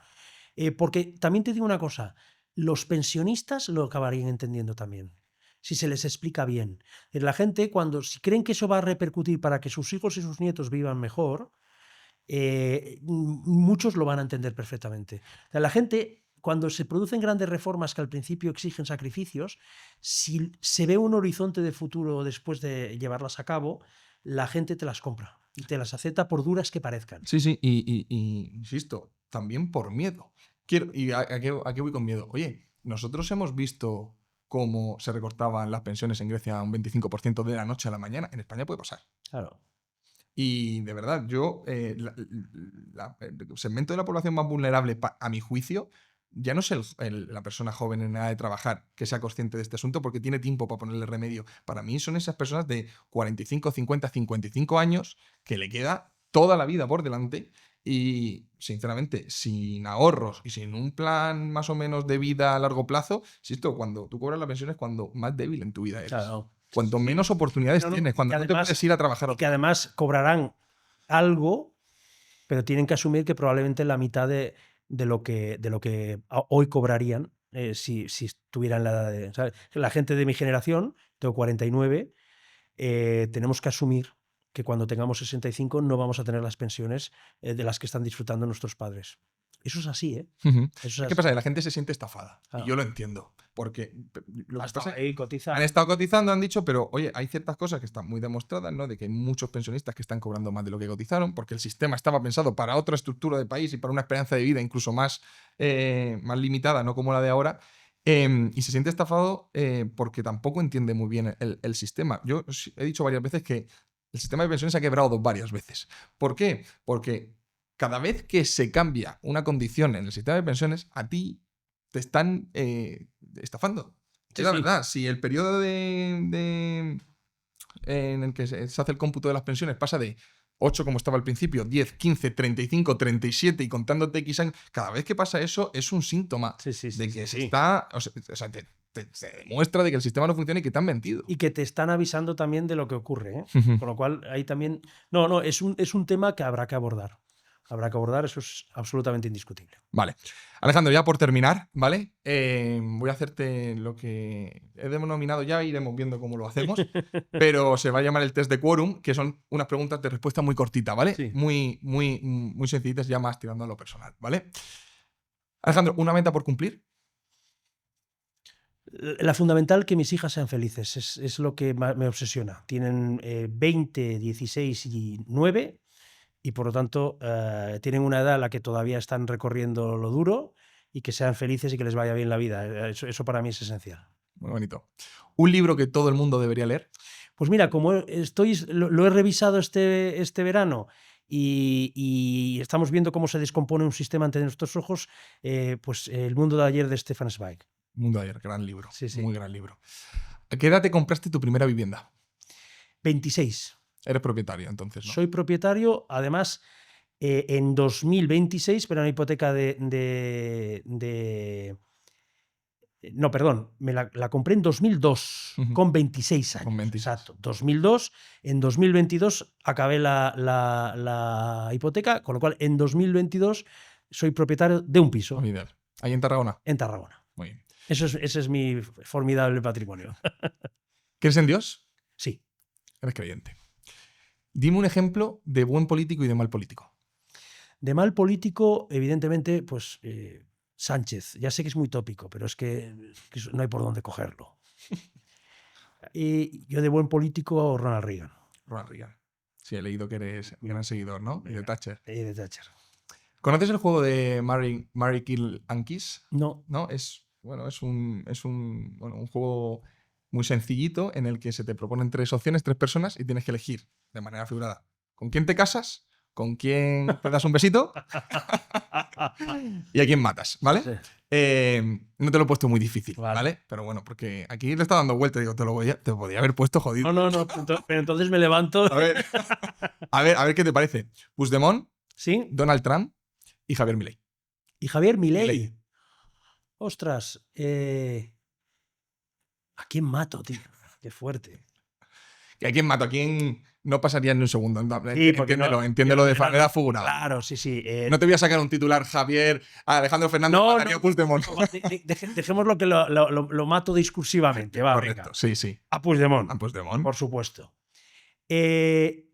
Porque también te digo una cosa, los pensionistas lo acabarían entendiendo también, si se les explica bien. La gente, si creen que eso va a repercutir para que sus hijos y sus nietos vivan mejor, muchos lo van a entender perfectamente. O sea, la gente, cuando se producen grandes reformas que al principio exigen sacrificios, si se ve un horizonte de futuro después de llevarlas a cabo, la gente te las compra y te las acepta por duras que parezcan.
Sí, y insisto, también por miedo. ¿A qué voy con miedo? Oye, nosotros hemos visto cómo se recortaban las pensiones en Grecia un 25% de la noche a la mañana. En España puede pasar.
Claro.
Y de verdad, yo, el segmento de la población más vulnerable, a mi juicio, ya no es la persona joven en edad de trabajar que sea consciente de este asunto porque tiene tiempo para ponerle remedio. Para mí son esas personas de 45, 50, 55 años que le queda toda la vida por delante y, sinceramente, sin ahorros y sin un plan más o menos de vida a largo plazo, insisto, cuando tú cobras la pensión es cuando más débil en tu vida eres.
Claro.
Cuanto menos oportunidades tienes, cuando no te puedes ir a trabajar.
Y que además cobrarán algo, pero tienen que asumir que probablemente la mitad de lo que hoy cobrarían si estuvieran la edad de... ¿sabes? La gente de mi generación, tengo 49, tenemos que asumir que cuando tengamos 65 no vamos a tener las pensiones de las que están disfrutando nuestros padres. Eso es así, ¿eh? Eso es
¿Qué pasa? La gente se siente estafada.
Claro.
Y yo lo entiendo. Porque
han
estado cotizando, han dicho, pero oye, hay ciertas cosas que están muy demostradas, ¿no? De que hay muchos pensionistas que están cobrando más de lo que cotizaron, porque el sistema estaba pensado para otra estructura de país y para una esperanza de vida incluso más limitada, no como la de ahora. Y se siente estafado porque tampoco entiende muy bien el sistema. Yo he dicho varias veces que el sistema de pensiones se ha quebrado varias veces. ¿Por qué? Porque cada vez que se cambia una condición en el sistema de pensiones, a ti te están estafando.
Sí,
Es la
sí.
verdad, si el periodo en el que se hace el cómputo de las pensiones pasa de 8 como estaba al principio, 10, 15, 35, 37 y contándote X años, cada vez que pasa eso es un síntoma de que se está... O sea, se demuestra de que el sistema no funciona y que te han mentido.
Y que te están avisando también de lo que ocurre, ¿eh? Con lo cual, ahí también... No, es un tema que habrá que abordar. Eso es absolutamente indiscutible.
Vale. Alejandro, ya por terminar, ¿vale? Voy a hacerte lo que he denominado, ya iremos viendo cómo lo hacemos, pero se va a llamar el test de quórum, que son unas preguntas de respuesta muy cortita, ¿vale?
Sí.
Muy sencillitas, ya más tirando a lo personal, ¿vale? Alejandro, ¿una meta por cumplir?
La fundamental, que mis hijas sean felices, es lo que me obsesiona. Tienen 20, 16 y 9 y por lo tanto tienen una edad en la que todavía están recorriendo lo duro y que sean felices y que les vaya bien la vida. Eso para mí es esencial.
Muy bonito. ¿Un libro que todo el mundo debería leer?
Pues mira, como lo he revisado este verano y estamos viendo cómo se descompone un sistema ante nuestros ojos, pues El mundo de ayer de Stefan Zweig.
Mundo de ayer, gran libro.
Sí.
Muy gran libro. ¿A qué edad te compraste tu primera vivienda?
26.
Eres propietario, entonces, ¿no?
Soy propietario, además, en 2026, pero una hipoteca no, perdón, me la compré en 2002, con 26 años.
Con 26.
Exacto, 2002. En 2022 acabé la hipoteca, con lo cual en 2022 soy propietario de un piso.
Muy bien. ¿Ahí en Tarragona?
En Tarragona.
Muy bien.
Ese es mi formidable patrimonio.
¿Crees en Dios?
Sí.
Eres creyente. Dime un ejemplo de buen político y de mal político.
De mal político, evidentemente, pues Sánchez. Ya sé que es muy tópico, pero es que no hay por dónde cogerlo. Y yo de buen político, Ronald Reagan.
Ronald Reagan. Sí, he leído que eres un gran seguidor, ¿no? Y de Thatcher.
Y de Thatcher.
¿Conoces el juego de Marry, Kill and Kiss?
No.
¿No? Es un juego muy sencillito en el que se te proponen 3 opciones, 3 personas y tienes que elegir de manera figurada con quién te casas, con quién te das un besito y a quién matas, ¿vale?
Sí.
No te lo he puesto muy difícil,
Vale.
¿vale? Pero bueno, porque aquí le está dando vuelta, digo, te podía haber puesto jodido.
No, pero entonces me levanto.
A ver qué te parece. Puigdemont,
¿Sí?
Donald Trump y Javier Milei.
Y Javier Milei.
Milei.
Ostras, ¿a quién mato, tío? Qué fuerte.
¿A quién mato? ¿A quién no pasaría ni un segundo?
Sí, porque
Entiéndelo de manera figurada.
Claro, sí.
No te voy a sacar un titular, Javier, Alejandro Fernández mataría a Puigdemont.
Dejémoslo que lo mato discursivamente. Va,
Correcto,
venga.
sí.
A Puigdemont.
A Puigdemont.
Por supuesto. El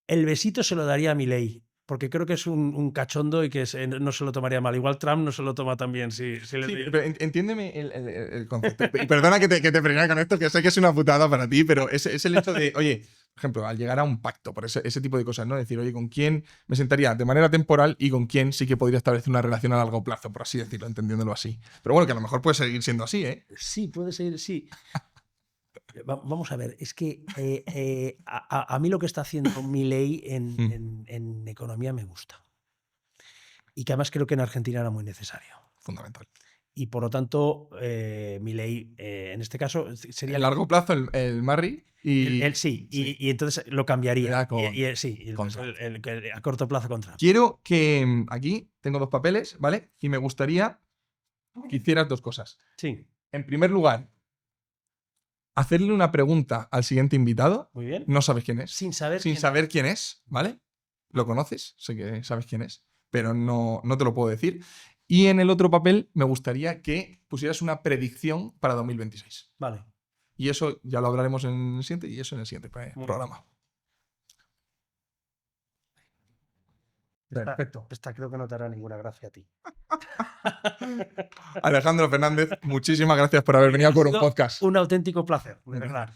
besito se lo daría a Milei, porque creo que es un cachondo y que no se lo tomaría mal. Igual Trump no se lo toma tan bien. Sí,
pero entiéndeme el concepto. Y perdona que te frene con esto, que sé que es una putada para ti, pero es el hecho de, oye, por ejemplo, al llegar a un pacto, por ese tipo de cosas, ¿no? Decir, oye, ¿con quién me sentaría de manera temporal y con quién sí que podría establecer una relación a largo plazo, por así decirlo, entendiéndolo así? Pero bueno, que a lo mejor puede seguir siendo así, ¿eh?
Sí, puede ser, sí. Vamos a ver, es que a mí lo que está haciendo Milei en economía me gusta. Y que además creo que en Argentina era muy necesario.
Fundamental.
Y por lo tanto, Milei, en este caso, sería...
A largo plazo, el Marri y...
sí, y entonces lo cambiaría.
Era con-
Sí,
contra.
a corto plazo contra.
Quiero que aquí tengo 2 papeles, ¿vale? Y me gustaría que hicieras 2 cosas.
Sí,
En primer lugar, hacerle una pregunta al siguiente invitado.
muy bien.
No sabes quién es.
Sin saber
Sin
quién
saber quién es, ¿vale? Lo conoces, sé que sabes quién es, pero no te lo puedo decir. Y en el otro papel me gustaría que pusieras una predicción para 2026.
Vale.
Y eso ya lo hablaremos en el siguiente y eso en el siguiente programa. Perfecto.
Esta creo que no te hará ninguna gracia a ti.
Alejandro Fernández, muchísimas gracias por haber venido por un podcast.
Un auténtico placer, de verdad.